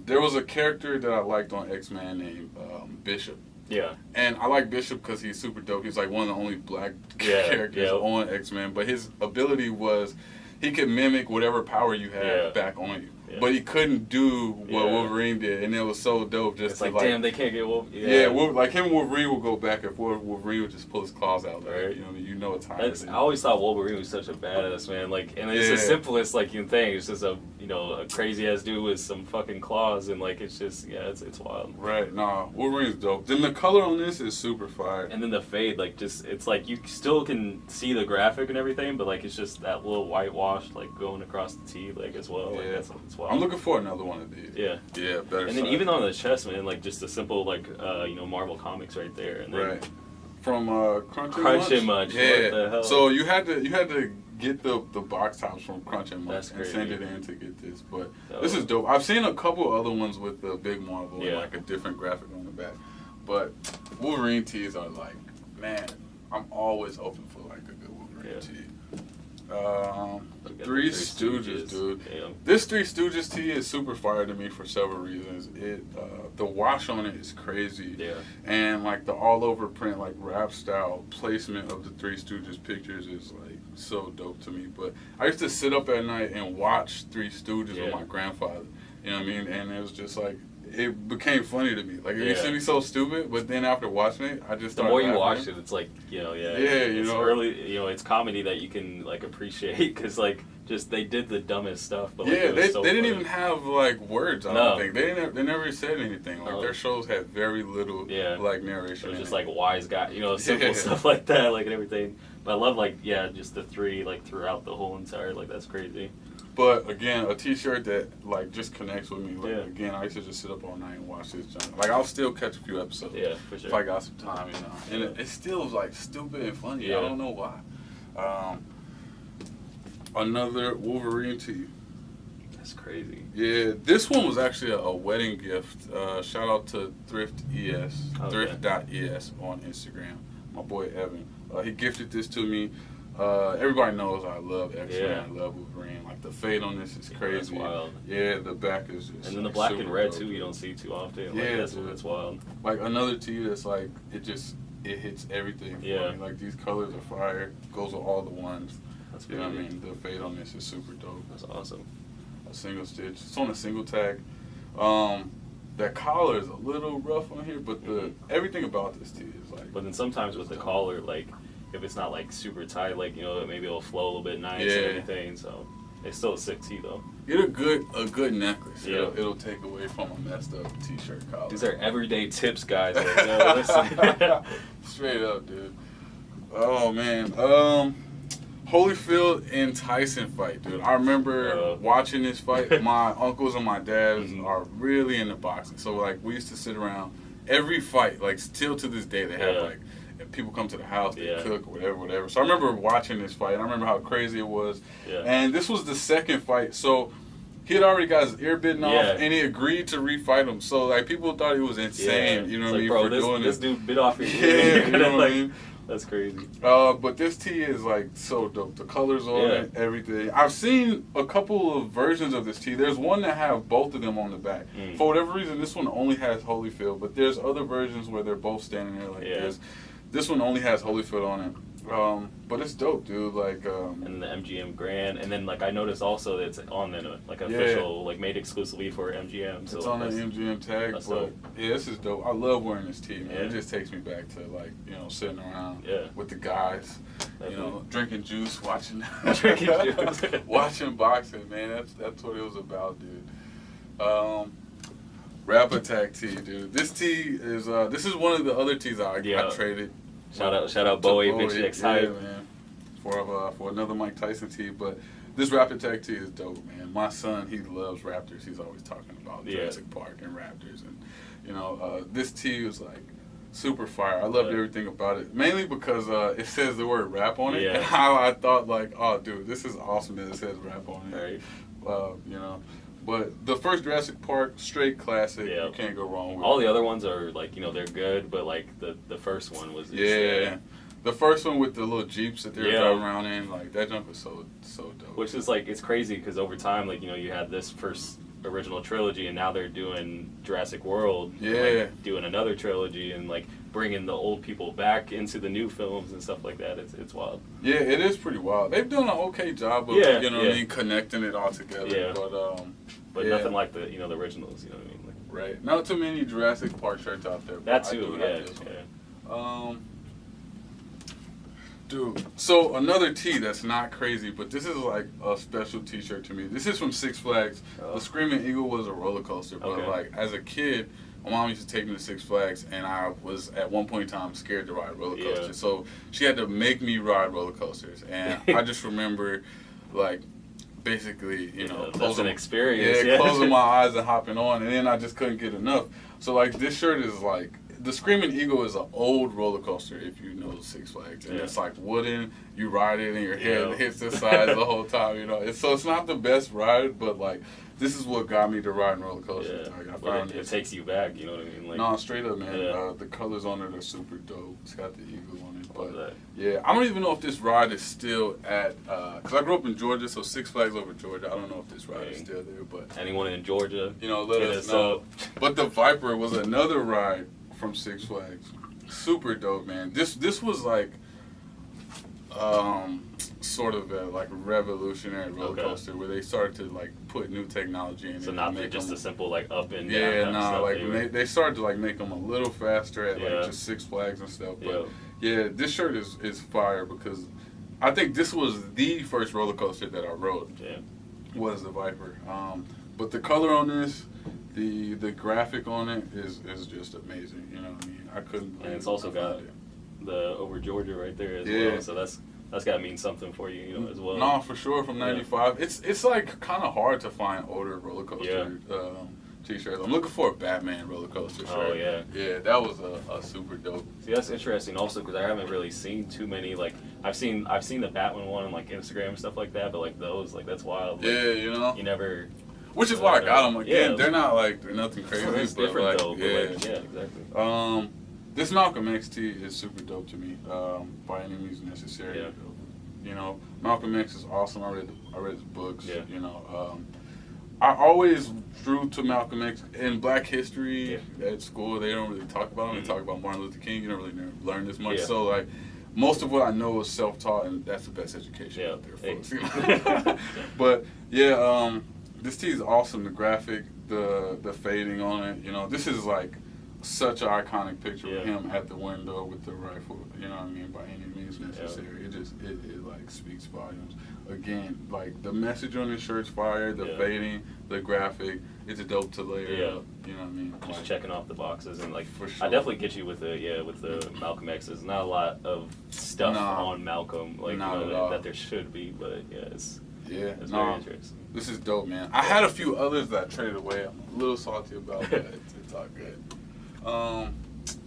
S2: There was a character that I liked on X-Men named Bishop.
S3: Yeah.
S2: And I like Bishop because he's super dope. He's like one of the only black characters on X-Men. But his ability was he could mimic whatever power you had back on you. Yeah. But he couldn't do what Wolverine did, and it was so dope. Just
S3: it's like, damn, they can't get
S2: Wolverine. Like him and Wolverine will go back and forth. Wolverine would just pull his claws out, like, you know it's hard.
S3: I always thought Wolverine was such a badass, man. Like, and it's the simplest like thing. It's just a crazy ass dude with some fucking claws, and like it's just it's wild.
S2: Right? Nah, Wolverine's dope. Then the color on this is super fire.
S3: And then the fade, like, just it's like you still can see the graphic and everything, but like it's just that little whitewash like going across the tee, like, as well. Like, it's wild.
S2: I'm looking for another one of these.
S3: Yeah,
S2: better.
S3: And then even on the chest, man, like just a simple like Marvel Comics right there, and then
S2: from Crunch
S3: and Munch.
S2: Yeah.
S3: What the hell?
S2: So you had to get the box tops from Crunch and Munch and send it in to get this. But this is dope. I've seen a couple other ones with the big Marvel and like a different graphic on the back. But Wolverine tees are like, man, I'm always open for like a good Wolverine tee. Three Stooges, dude.
S3: Damn.
S2: This Three Stooges tee is super fire to me for several reasons. The wash on it is crazy.
S3: Yeah.
S2: And like the all over print, like rap style placement of the Three Stooges pictures is like so dope to me. But I used to sit up at night and watch Three Stooges with my grandfather. You know what I mean? And it was just like, it became funny to me. Like, it used to be so stupid, but then after watching it, I just started
S3: the more you
S2: laughing.
S3: watch it, it's like,
S2: it's
S3: early, it's comedy that you can like appreciate, because like just they did the dumbest stuff, but like,
S2: they
S3: so
S2: didn't
S3: funny.
S2: even have like words. I don't think they never said anything. Like their shows had very little like narration.
S3: It was just like wise guy, simple stuff like that, like, and everything. I love like just the 3 like throughout the whole entire like that's crazy.
S2: But again, a T-shirt that like just connects with me. Like,
S3: Yeah.
S2: Again, I used to just sit up all night and watch this junk. Like I'll still catch a few episodes.
S3: Yeah, for sure.
S2: If I got some time, you know. And it's still like stupid and funny.
S3: Yeah.
S2: I don't know why. Another Wolverine tee.
S3: That's crazy.
S2: Yeah, this one was actually a wedding gift. Shout out to Thrift ES, thrift.es on Instagram. My boy Evan. He gifted this to me. Everybody knows I love X-Men.
S3: Yeah.
S2: I love Wolverine. Like the fade on this is crazy.
S3: That's wild.
S2: Yeah, the back is just.
S3: And then the
S2: like,
S3: black
S2: super
S3: and red
S2: dope.
S3: too, you don't see too often.
S2: Yeah,
S3: Like,
S2: dude.
S3: that's wild.
S2: Like another tee that's like it hits everything. For
S3: Yeah.
S2: me. Like these colors are fire. Goes with all the ones.
S3: That's
S2: You know what I
S3: crazy.
S2: mean? The fade on this is super dope.
S3: That's awesome.
S2: A single stitch. It's on a single tag. That collar is a little rough on here, but the everything about this tee is like.
S3: But then sometimes with the collar, like if it's not like super tight, like maybe it'll flow a little bit nice and
S2: Yeah.
S3: everything. So it's still a sick tee though.
S2: Get a good necklace.
S3: Yeah.
S2: It'll take away from a messed up T-shirt collar.
S3: These are everyday tips, guys. Like, listen.
S2: Straight up, dude. Oh man. Holyfield and Tyson fight, dude. I remember watching this fight. My uncles and my dads are really into boxing, so like we used to sit around every fight, like still to this day. They have like if people come to the house, they cook or whatever. So I remember watching this fight. And I remember how crazy it was.
S3: Yeah.
S2: And this was the second fight, so he had already got his ear bitten off, and he agreed to refight him. So like people thought he was insane. You know what I mean?
S3: Bro,
S2: for doing
S3: this dude bit off your
S2: Yeah,
S3: ear.
S2: you know what I mean?
S3: That's crazy.
S2: But this tee is like so dope. The colors on it, everything. I've seen a couple of versions of this tee. There's one that have both of them on the back. For whatever reason, this one only has Holyfield, but there's other versions where they're both standing there like this. This one only has Holyfield on it. But it's dope, dude. Like,
S3: and the MGM Grand, and then like I noticed also that it's on the like official, like made exclusively for MGM. So
S2: it's on the MGM tag. But
S3: dope.
S2: yeah, this is dope. I love wearing this tee, man. It just takes me back to like sitting around with the guys, drinking juice, watching watching boxing, man. That's what it was about, dude. Rap Attack tee, dude. This tee is this is one of the other tees I traded.
S3: Shout out Bowie, Bitch X Hype.
S2: Man. For another Mike Tyson tee, but this Rap Attack tee is dope, man. My son, he loves Raptors. He's always talking about Jurassic Park and Raptors, and this tee was like super fire. I loved everything about it, mainly because it says the word rap on it, and how I thought like, oh, dude, this is awesome that it says rap on it.
S3: Right.
S2: But the first Jurassic Park, straight classic. You can't go wrong with it.
S3: All the other ones are like, they're good, but like the first one was just,
S2: the first one with the little Jeeps that they were driving around in, like that jump was so dope.
S3: Which is like, it's crazy because over time, like, you had this first original trilogy and now they're doing Jurassic World. Like, doing another trilogy and like bringing the old people back into the new films and stuff like that. It's wild. Yeah,
S2: it is pretty wild. They've done an okay job of, connecting it all together.
S3: Yeah.
S2: But
S3: nothing like the the originals, you know what I mean? Like,
S2: right. Not too many Jurassic Park shirts out there.
S3: That too,
S2: Dude, so another tee that's not crazy, but this is like a special T-shirt to me. This is from Six Flags. The Screaming Eagle was a roller coaster, but like as a kid, my mom used to take me to Six Flags, and I was at one point in time scared to ride roller coasters. So she had to make me ride roller coasters, and I just remember like basically,
S3: closing an experience.
S2: Closing my eyes and hopping on, and then I just couldn't get enough. So like this shirt is like. The Screaming Eagle is an old roller coaster, if you know Six Flags, and it's like wooden. You ride it, and your head hits the sides the whole time. So it's not the best ride, but like this is what got me to riding roller coasters.
S3: Yeah.
S2: Like, I found
S3: it takes you back. You know what I mean? Like,
S2: no, straight up, man. The colors on it are super dope. It's got the eagle on it, but I don't even know if this ride is still at. Because I grew up in Georgia, so Six Flags over Georgia. I don't know if this ride is still there, but
S3: anyone in Georgia,
S2: let us know. But the Viper was another ride from Six Flags. Super dope, man. This was like sort of a like revolutionary roller coaster where they started to like put new technology in it.
S3: So not just a simple like up and
S2: down. They started to like make them a little faster at like just Six Flags and stuff. But this shirt is fire because I think this was the first roller coaster that I rode. Was the Viper. But the color on this, the graphic on it is just amazing. You know what I mean? I couldn't believe
S3: and it's also got the over Georgia right there as well. So That's gotta mean something for you, you know, as well.
S2: No, for sure. From '95, it's like kind of hard to find older roller coaster T-shirts. I'm looking for a Batman roller coaster shirt.
S3: Oh yeah,
S2: yeah, that was a super dope.
S3: See, that's interesting also because I haven't really seen too many. Like I've seen the Batman one on like Instagram and stuff like that, but like those, like that's wild. Like,
S2: Yeah, you know.
S3: You never.
S2: Which is why I got them. Again,
S3: Yeah.
S2: they're nothing crazy.
S3: It's
S2: but
S3: different
S2: like,
S3: though. But
S2: yeah.
S3: like, yeah, exactly.
S2: This Malcolm X tee is super dope to me. By any means necessary.
S3: Yeah.
S2: You know, Malcolm X is awesome. I read his books.
S3: Yeah.
S2: You know, I always drew to Malcolm X in Black history at school. They don't really talk about him. They talk about Martin Luther King. You don't really learn this much.
S3: Yeah.
S2: So like, most of what I know is self-taught, and that's the best education out there, folks. You know? But yeah, this tee is awesome. The graphic, the fading on it. You know, this is like such an iconic picture of him at the window with the rifle. You know what I mean? By any means necessary. It like speaks volumes. Again, like the message on his shirt's fire. The fading, the graphic. It's dope to layer up. You know what I mean?
S3: Just
S2: like,
S3: checking off the boxes and like.
S2: For sure.
S3: I definitely get you with the Malcolm X. There's not a lot of stuff on Malcolm like that there should be, but it's very interesting.
S2: This is dope, man. I had a few others that I traded away. I'm a little salty about, but it's all good.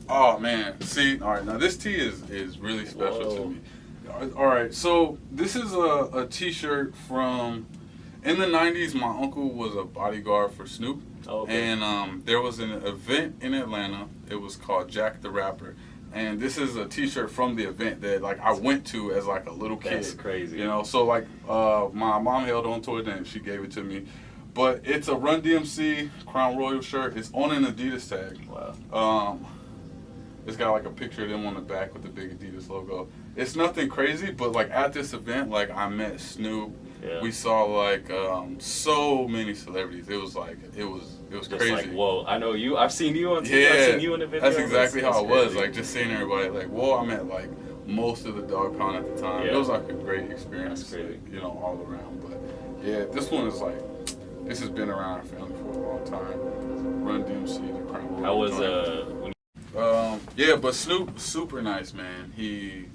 S2: Oh man, see, all right, now this tee is really special to me. All right, so this is a T-shirt from in the '90s. My uncle was a bodyguard for Snoop, and there was an event in Atlanta. It was called Jack the Rapper, and this is a T-shirt from the event that like I went to as like a little kid.
S3: That's crazy.
S2: You know, so like my mom held on to it and she gave it to me. But it's a Run DMC Crown Royal shirt. It's on an Adidas tag.
S3: Wow.
S2: It's got like a picture of them on the back with the big Adidas logo. It's nothing crazy, but like at this event, like I met Snoop.
S3: Yeah.
S2: We saw like so many celebrities. It was
S3: Just
S2: crazy.
S3: like, whoa, I know you. I've seen you on TV. I've seen you in the video.
S2: That's exactly how it was.
S3: Crazy.
S2: Like just seeing everybody. Like, whoa, I met like most of the dog pound at the time.
S3: Yeah.
S2: It was like a great experience.
S3: That's crazy.
S2: You know, all around. But yeah, this one is like. This has been around our family for a long time. Run DMC, the Crown Royal.
S3: How was when
S2: yeah, but Snoop, super nice, man. He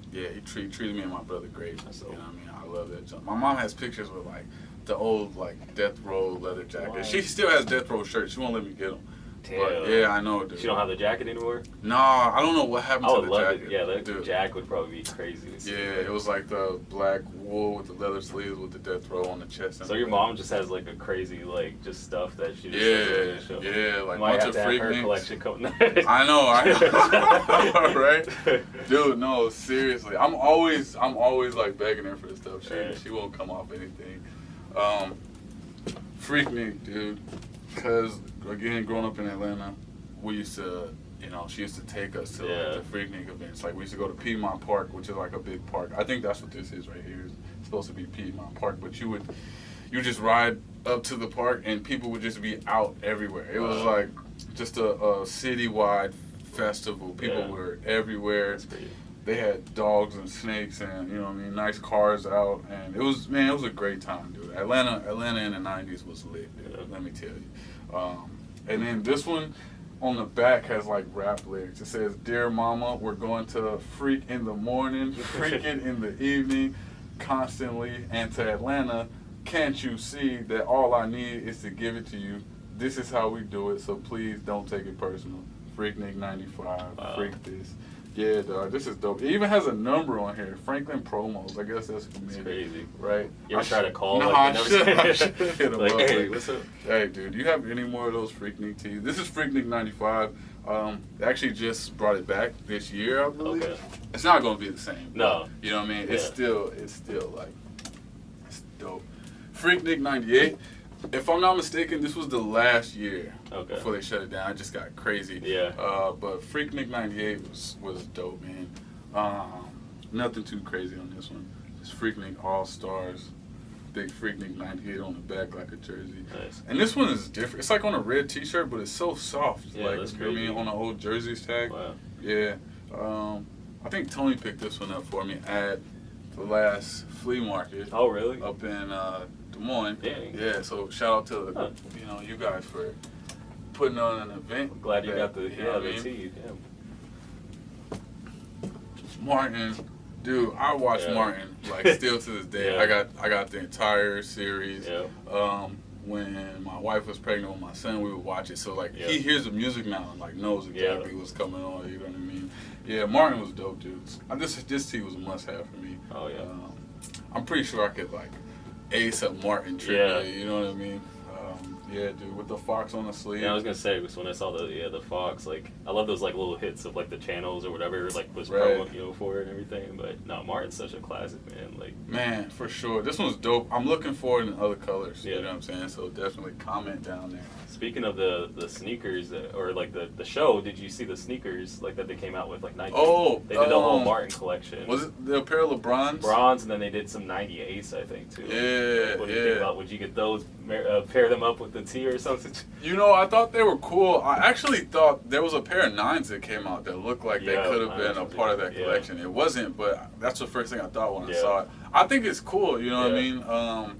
S2: treated me and my brother great. So, you know what I mean? I love that jump. My mom has pictures with like the old like Death Row leather jacket.
S3: Wow.
S2: She still has Death Row shirts. She won't let me get them.
S3: Damn.
S2: But, yeah, I know, dude.
S3: You don't have the jacket anymore?
S2: Nah, I don't know what happened
S3: I
S2: to
S3: would
S2: the
S3: love
S2: jacket.
S3: it. Yeah, the
S2: Dude.
S3: jacket would probably be crazy to see.
S2: Yeah, it was like the black wool with the leather sleeves with the Death Row on the chest.
S3: So your mom just has like a crazy like just stuff that she just doesn't show.
S2: Yeah, like
S3: You might
S2: bunch
S3: have
S2: of
S3: to have
S2: freak
S3: her
S2: names.
S3: collection coming.
S2: I know, right? Dude, no, seriously. I'm always like begging her for this stuff. She won't come off anything. Freaknik, dude. Cause again, growing up in Atlanta, we used to, you know, she used to take us to like, the Freaknik events. Like we used to go to Piedmont Park, which is like a big park. I think that's what this is right here. It's supposed to be Piedmont Park, but you just ride up to the park and people would just be out everywhere. It was like just a citywide festival. People were everywhere. They had dogs and snakes and, you know what I mean, nice cars out. And it was a great time, dude. Atlanta in the 90s was lit, dude, let me tell you. And then this one on the back has like rap lyrics. It says, "Dear Mama, we're going to freak in the morning, freaking in the evening, constantly. And to Atlanta, can't you see that all I need is to give it to you? This is how we do it, so please don't take it personal. Freaknik 95, freak this." Yeah, dog, this is dope. It even has a number on here. Franklin Promos. I guess that's
S3: crazy,
S2: right?
S3: You ever try to call?
S2: No,
S3: like,
S2: I should hit him
S3: like,
S2: up.
S3: hey, what's up?
S2: Hey, dude, do you have any more of those Freaknik tees? This is Freaknik 95. They actually just brought it back this year, I believe.
S3: Okay.
S2: It's not going to be the same.
S3: No.
S2: You know what I mean? It's still like, it's dope. Freaknik 98. If I'm not mistaken, this was the last year before they shut it down. It just got crazy.
S3: Yeah.
S2: But Freaknik 98 was dope, man. Nothing too crazy on this one. It's Freaknik All Stars. Big Freaknik 98 on the back like a jersey.
S3: Nice.
S2: And this one is different. It's like on a red T-shirt, but it's so soft.
S3: Yeah,
S2: like,
S3: that's
S2: you know what I mean? On an old jerseys tag.
S3: Wow.
S2: Yeah. I think Tony picked this one up for me at the last flea market.
S3: Oh, really?
S2: Up in Des Moines.
S3: Dang.
S2: Yeah, so shout out to you guys for putting on an event.
S3: I'm glad you got the
S2: you know what I mean?
S3: tee. Yeah.
S2: Martin, Dude, I watch
S3: Yeah.
S2: Martin like still to this day.
S3: Yeah.
S2: I got the entire series.
S3: Yeah.
S2: When my wife was pregnant with my son, we would watch it. So like
S3: Yeah.
S2: he hears the music now and like knows exactly what's coming on. You know what I mean? Yeah, Martin was dope, dude. This T was a must have for me.
S3: Oh yeah.
S2: I'm pretty sure I could like ace a Martin trivia. You know what I mean? Yeah, dude, with the fox on the sleeve.
S3: Yeah, I was gonna say because when I saw the Fox, like I love those like little hits of like the channels or whatever like was
S2: Right.
S3: promo for it and everything. But no, Martin's such a classic, man. Like
S2: Man, for sure. This one's dope. I'm looking for it in other colors.
S3: Yeah.
S2: You know what I'm saying? So definitely comment down there.
S3: speaking of the sneakers or like the show, did you see the sneakers like that they came out with like 90?
S2: Oh,
S3: They did a whole Martin collection.
S2: Was it the pair of LeBrons?
S3: Bronze, and then they did some 98s, I think, too.
S2: Yeah,
S3: What do you think about? Would you get those, pair them up with the T or something?
S2: You know, I thought they were cool. I actually thought there was a pair of 9s that came out that looked like they
S3: Yeah,
S2: could have been a
S3: 9s,
S2: part of that
S3: yeah.
S2: collection. It wasn't, but that's the first thing I thought when I
S3: Yeah.
S2: saw it. I think it's cool, you know what I
S3: Yeah.
S2: mean?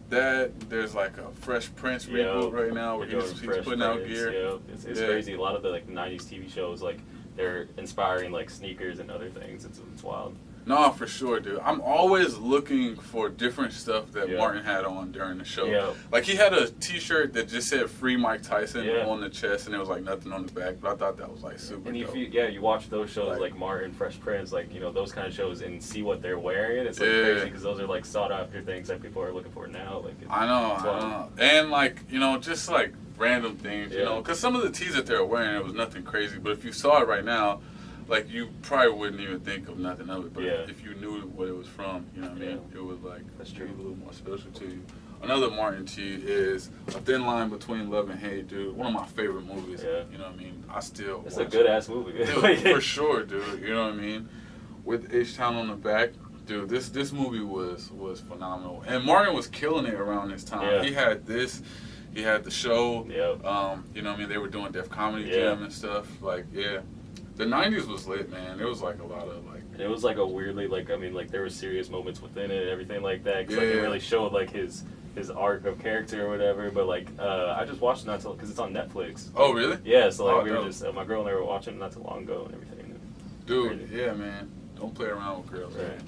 S2: That there's like a Fresh Prince reboot right now where
S3: They're
S2: he's
S3: doing Fresh
S2: putting out
S3: Prince,
S2: gear.
S3: Yeah, it's
S2: Yeah.
S3: crazy. A lot of the like 90s TV shows, like they're inspiring like sneakers and other things. It's wild.
S2: No, for sure, dude. I'm always looking for different stuff that
S3: Yeah.
S2: Martin had on during the show.
S3: Yeah.
S2: Like he had a T-shirt that just said "Free Mike Tyson"
S3: Yeah.
S2: on the chest, and there was like nothing on the back. But I thought that was like super
S3: And
S2: dope.
S3: you watch those shows
S2: Like-
S3: like Martin, Fresh Prince, like those kind of shows, and see what they're wearing. It's like
S2: Yeah.
S3: crazy because those are like sought after things that people are looking for now. Like
S2: I know,
S3: wild.
S2: I know. And like, just like random things,
S3: Yeah.
S2: because some of the tees that they were wearing, it was nothing crazy. But if you saw it right now, like you probably wouldn't even think of nothing of it. But
S3: Yeah.
S2: if you knew what it was from, you know what I mean? It would like
S3: That's
S2: be
S3: true.
S2: a little more special to you. Another Martin tee is A Thin Line Between Love and Hate, dude. One of my favorite movies.
S3: Yeah.
S2: You know what I mean? I still
S3: It's a
S2: watch
S3: good
S2: it.
S3: ass movie.
S2: Dude, for sure, dude. You know what I mean? With H-Town on the back. Dude, this movie was phenomenal. And Martin was killing it around this time.
S3: Yeah.
S2: He had this. He had the show.
S3: Yep.
S2: You know what I mean? They were doing Def Comedy
S3: Yeah.
S2: Jam and stuff. Like, yeah. The 90s was lit, man. There was like a lot of like...
S3: And it was like a weirdly there were serious moments within it and everything like that. Cause like it
S2: Yeah.
S3: really showed like his arc of character or whatever. But like I just watched it not because it's on Netflix.
S2: Oh, really?
S3: Yeah, so like
S2: Oh,
S3: we were
S2: dope.
S3: just my girl and I were watching it not too long ago and everything.
S2: Dude,
S3: Crazy.
S2: yeah, man. Don't play around with girls,
S3: Right.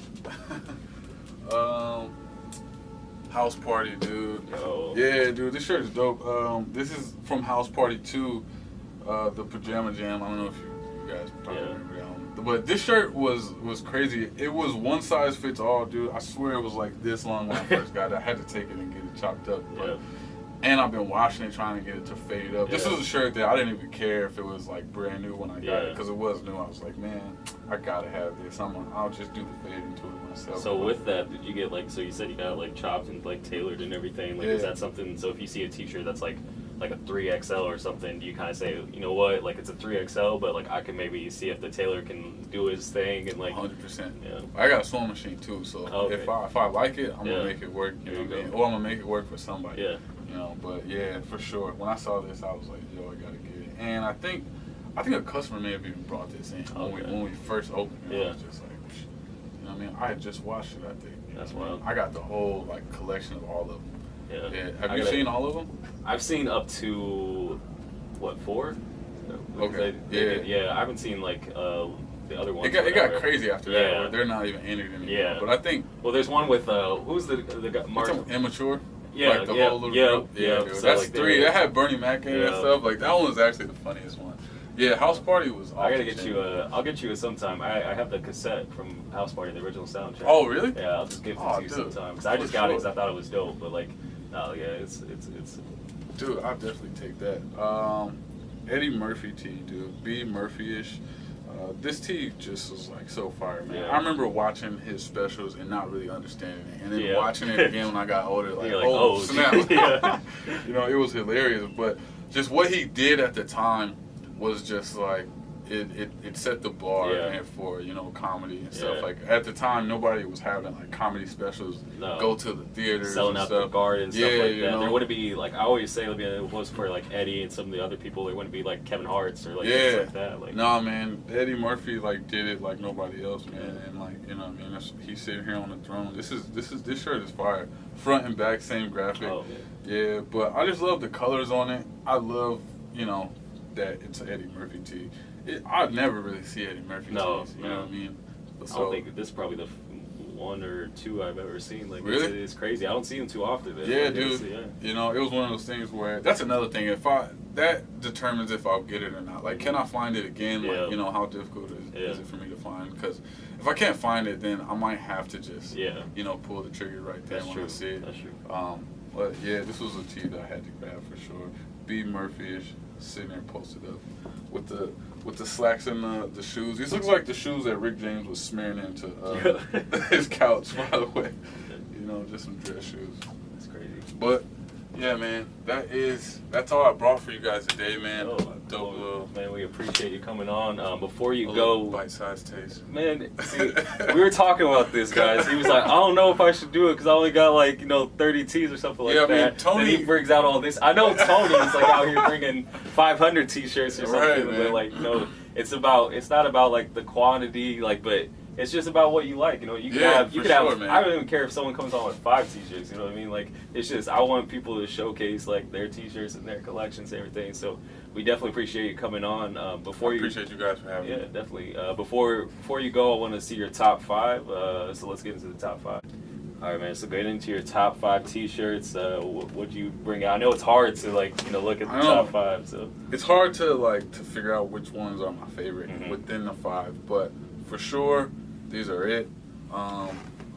S2: man. House Party, dude.
S3: Oh.
S2: Yeah, dude, this shirt is dope. This is from House Party 2, the Pajama Jam. I don't know if you guys probably
S3: Yeah.
S2: remember that one. But this shirt was crazy. It was one size fits all, dude. I swear it was like this long when I first got it. I had to take it and get it chopped up. But,
S3: Yeah.
S2: and I've been washing it, trying to get it to fade up. This
S3: Yeah.
S2: was a shirt that I didn't even care if it was like brand new when I got
S3: Yeah.
S2: it, because it was new. I was like, man, I gotta have this. I'll just do the fade into it myself.
S3: So with that, did you get like so you said you got it like chopped and like tailored and everything? Like is
S2: Yeah.
S3: that something so if you see a t-shirt that's like a 3XL or something, do you kind of say, you know what, like it's a 3XL, but like I can maybe see if the tailor can do his thing and like
S2: 100%.
S3: Yeah.
S2: I got a sewing machine too, so
S3: Okay.
S2: if I like it, I'm
S3: Yeah.
S2: gonna make it work. You know
S3: There you
S2: what I mean?
S3: go.
S2: Or I'm gonna make it work for somebody.
S3: Yeah.
S2: You know, but yeah, for sure. When I saw this, I was like, yo, I gotta get it. And I think a customer may have even brought this in
S3: Okay.
S2: when we first opened it. I
S3: Yeah.
S2: was just like, you know what I mean? I had just watched it, I think. You know
S3: That's
S2: what I mean?
S3: wild.
S2: I got the whole like collection of all of them.
S3: Yeah.
S2: Yeah. Have
S3: I
S2: you
S3: gotta-
S2: seen all of them?
S3: I've seen up to what 4?
S2: Okay.
S3: Yeah. I haven't seen like the other ones.
S2: It got
S3: whatever.
S2: crazy after that,
S3: Yeah.
S2: where they're not even entered anymore.
S3: Yeah.
S2: But I think
S3: Well, there's one with who's the guy? Mark.
S2: it's immature.
S3: Yeah,
S2: Like the
S3: yeah,
S2: whole little
S3: yeah,
S2: group.
S3: yeah.
S2: Dude.
S3: So,
S2: That's
S3: like,
S2: 3.
S3: they-
S2: That had Bernie Mac in it and
S3: Yeah.
S2: stuff. Like that one was actually the funniest one. Yeah, House Party was awesome.
S3: I gotta get you I'll get you sometime. I have the cassette from House Party, the original soundtrack.
S2: Oh, really?
S3: Yeah, I'll just give it
S2: Oh,
S3: to you
S2: dude.
S3: sometime. Cause I
S2: For
S3: just got it
S2: sure.
S3: because I thought it was dope. But like, no, yeah, it's.
S2: Dude, I'll definitely take that. Eddie Murphy tee, dude. B Murphy-ish. This tee just was like so fire, man.
S3: Yeah.
S2: I remember watching his specials and not really understanding it. And then
S3: Yeah.
S2: watching it again when I got older, like,
S3: You're like,
S2: oh,
S3: oh,
S2: snap.
S3: yeah.
S2: You know, it was hilarious. But just what he did at the time was just like, it set the bar
S3: Yeah.
S2: man, for, comedy and stuff.
S3: Yeah.
S2: Like, at the time, nobody was having, like, comedy specials
S3: No.
S2: go to the theaters
S3: Selling
S2: and
S3: out
S2: stuff.
S3: the garden and stuff
S2: Yeah,
S3: like
S2: you
S3: that.
S2: know.
S3: There wouldn't be like I always say if it was for like Eddie and some of the other people, there wouldn't be like Kevin Hart's or like things
S2: Yeah.
S3: like that. Like
S2: Nah, man, Eddie Murphy like did it like nobody else, man, and like you know what I mean. He's sitting here on the throne. This shirt is fire, front and back, same graphic.
S3: oh
S2: Yeah, but I just love the colors on it. I love that it's an Eddie Murphy tee. I'd never really see Eddie Murphy
S3: No,
S2: tees. You know
S3: no.
S2: what I mean?
S3: I don't think this is probably the one or two I've ever seen. Like,
S2: really?
S3: it's crazy. I don't see them too often. Man.
S2: Yeah,
S3: like,
S2: dude.
S3: Yeah.
S2: You know, it was one of those things where that's another thing. That determines if I'll get it or not. Like, can I find it again?
S3: Yeah.
S2: Like, you know, how difficult is it for me to find? Because if I can't find it, then I might have to just, you know, pull the trigger right there when I see it.
S3: That's true.
S2: But yeah, this was a tee that I had to grab for sure. B Murphy-ish, sitting there posted up with the slacks and the shoes. These look like the shoes that Rick James was smearing into his couch, by the way. You know, just some dress shoes.
S3: That's crazy.
S2: But yeah, man, that's all I brought for you guys today, man. Dope little.
S3: Man, we appreciate you coming on. Before you
S2: A
S3: go,
S2: bite-sized taste.
S3: man, see, we were talking about this, guys. He was like, I don't know if I should do it because I only got like 30 tees or something like that.
S2: Yeah, I mean, Tony.
S3: Then he brings out all this. I know Tony is like out here bringing 500 t-shirts or something,
S2: Right,
S3: but
S2: man.
S3: like it's not about like the quantity, like, but it's just about what you like. You know, you can have.
S2: Man.
S3: I don't even care if someone comes on with 5 t-shirts. You know what I mean? Like, it's just I want people to showcase like their t-shirts and their collections and everything. So we definitely appreciate you coming on.
S2: I appreciate you guys for having me.
S3: Yeah, definitely. Before you go, I want to see your top 5. So let's get into the top 5. All right, man. So getting into your top 5 t-shirts, what'd you bring out? I know it's hard to look at the top 5. So
S2: it's hard to figure out which ones are my favorite within the 5, but for sure these are it.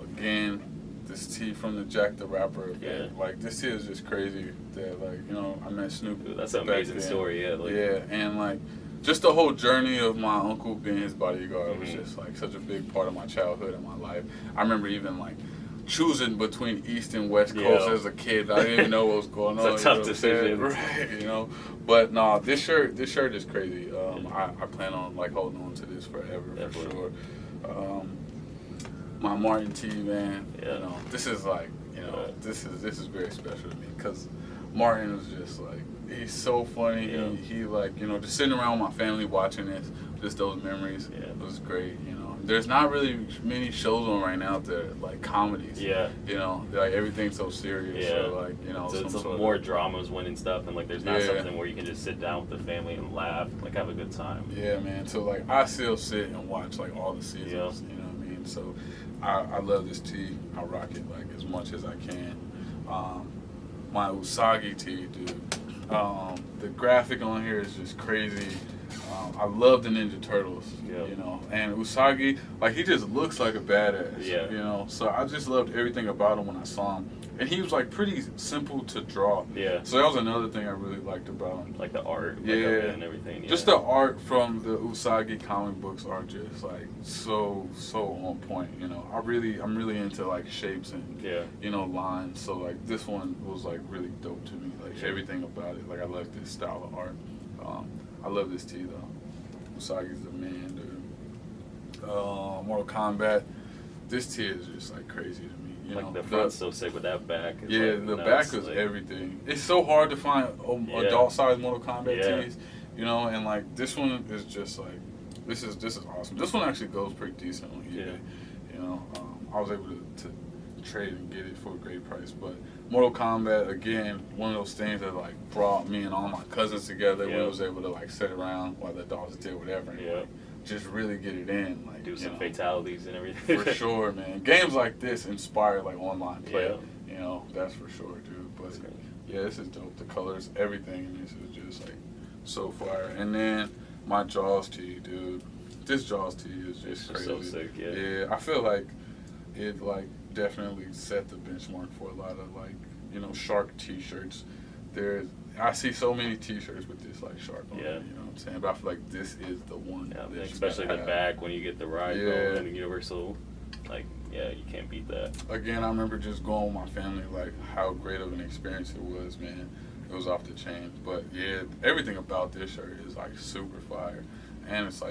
S2: Again, this tee from the Jack the Rapper event. Like, this tee is just crazy that I met Snoop.
S3: Dude, that's an amazing story. Yeah.
S2: And just the whole journey of my uncle being his bodyguard was just such a big part of my childhood and my life. I remember even choosing between East and West Coast as a kid. I didn't even know what was going on.
S3: It's a tough decision.
S2: Right, But no, this shirt is crazy. I plan on holding on to this forever for sure. My Martin tee, man. This is this is very special to me because Martin was just he's so funny. He just sitting around with my family watching this, just those memories. It was great. There's not really many shows on right now that are comedies. Everything's so serious. So
S3: it's more dramas winning stuff, and there's not something where you can just sit down with the family and laugh, have a good time.
S2: Yeah, man. So I still sit and watch all the seasons. You know what I mean? So I love this tee. I rock it as much as I can. My Usagi tee, dude. The graphic on here is just crazy. I love the Ninja Turtles, and Usagi, he just looks like a badass, so I just loved everything about him when I saw him, and he was pretty simple to draw, so that was another thing I really liked about him,
S3: the art, of it and everything,
S2: just the art from the Usagi comic books are just so on point, I'm really into shapes and lines, so this one was really dope to me, everything about it, I like this style of art. I love this tee though. Usagi's the man, dude. Mortal Kombat. This tee is just crazy to me.
S3: The front's so sick with that back.
S2: The back is everything. It's so hard to find adult size Mortal Kombat tees. And this one is just this is awesome. This one actually goes pretty decent on eBay. I was able to trade and get it for a great price, but Mortal Kombat, again, one of those things that brought me and all my cousins together. We was able to sit around while the adults did whatever and just really get it in,
S3: do some fatalities and everything.
S2: For sure, man. Games like this inspire online play. That's for sure, dude. But this is dope. The colors, everything in this is just so fire. And then my Jaws tee, dude. This Jaws tee is just crazy.
S3: So sick,
S2: I feel it definitely set the benchmark for a lot of shark t-shirts. I see so many t-shirts with this shark on it, you know what I'm saying? But I feel this is the one.
S3: Especially the back when you get the ride going and the Universal, you can't beat that.
S2: Again, I remember just going with my family, how great of an experience it was, man. It was off the chain. But everything about this shirt is super fire. And it's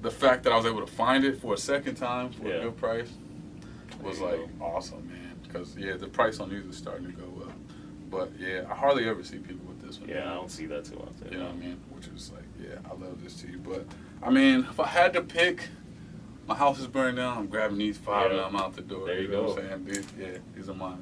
S2: the fact that I was able to find it for a second time for a good price was awesome, man. Because the price on these is starting to go up. But I hardly ever see people with this one.
S3: I don't see that too often.
S2: You know what I mean? Which is I love this tee. But I mean, if I had to pick, my house is burned down. I'm grabbing these 5 and I'm out the door.
S3: There you
S2: know
S3: go.
S2: What I'm saying? These are my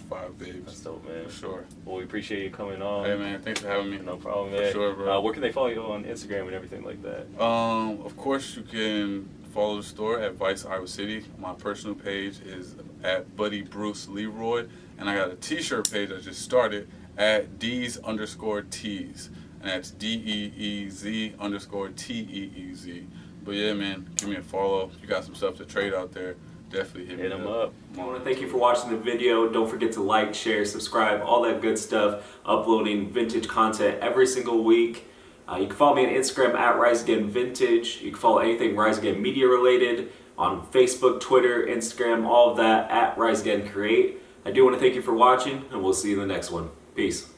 S2: 5 babes.
S3: That's dope, man.
S2: For sure.
S3: Well, we appreciate you coming on.
S2: Hey, man, thanks for having me.
S3: No problem, man.
S2: For sure, bro.
S3: Where can they follow you on Instagram and everything like that?
S2: Of course, you can follow the store at Vice Iowa City. My personal page is at Buddy Bruce Leroy, and I got a t-shirt page I just started at Dees_Tees, and that's DEEZ_TEEZ. But yeah, man, give me a follow. If you got some stuff to trade out there, definitely hit
S3: them up.
S4: I want to thank you for watching the video. Don't forget to like, share, subscribe, all that good stuff. Uploading vintage content every single week. You can follow me on Instagram at Rise Again Vintage. You can follow anything Rise Again Media related on Facebook, Twitter, Instagram, all of that at Rise Again Create. I do want to thank you for watching, and we'll see you in the next one. Peace.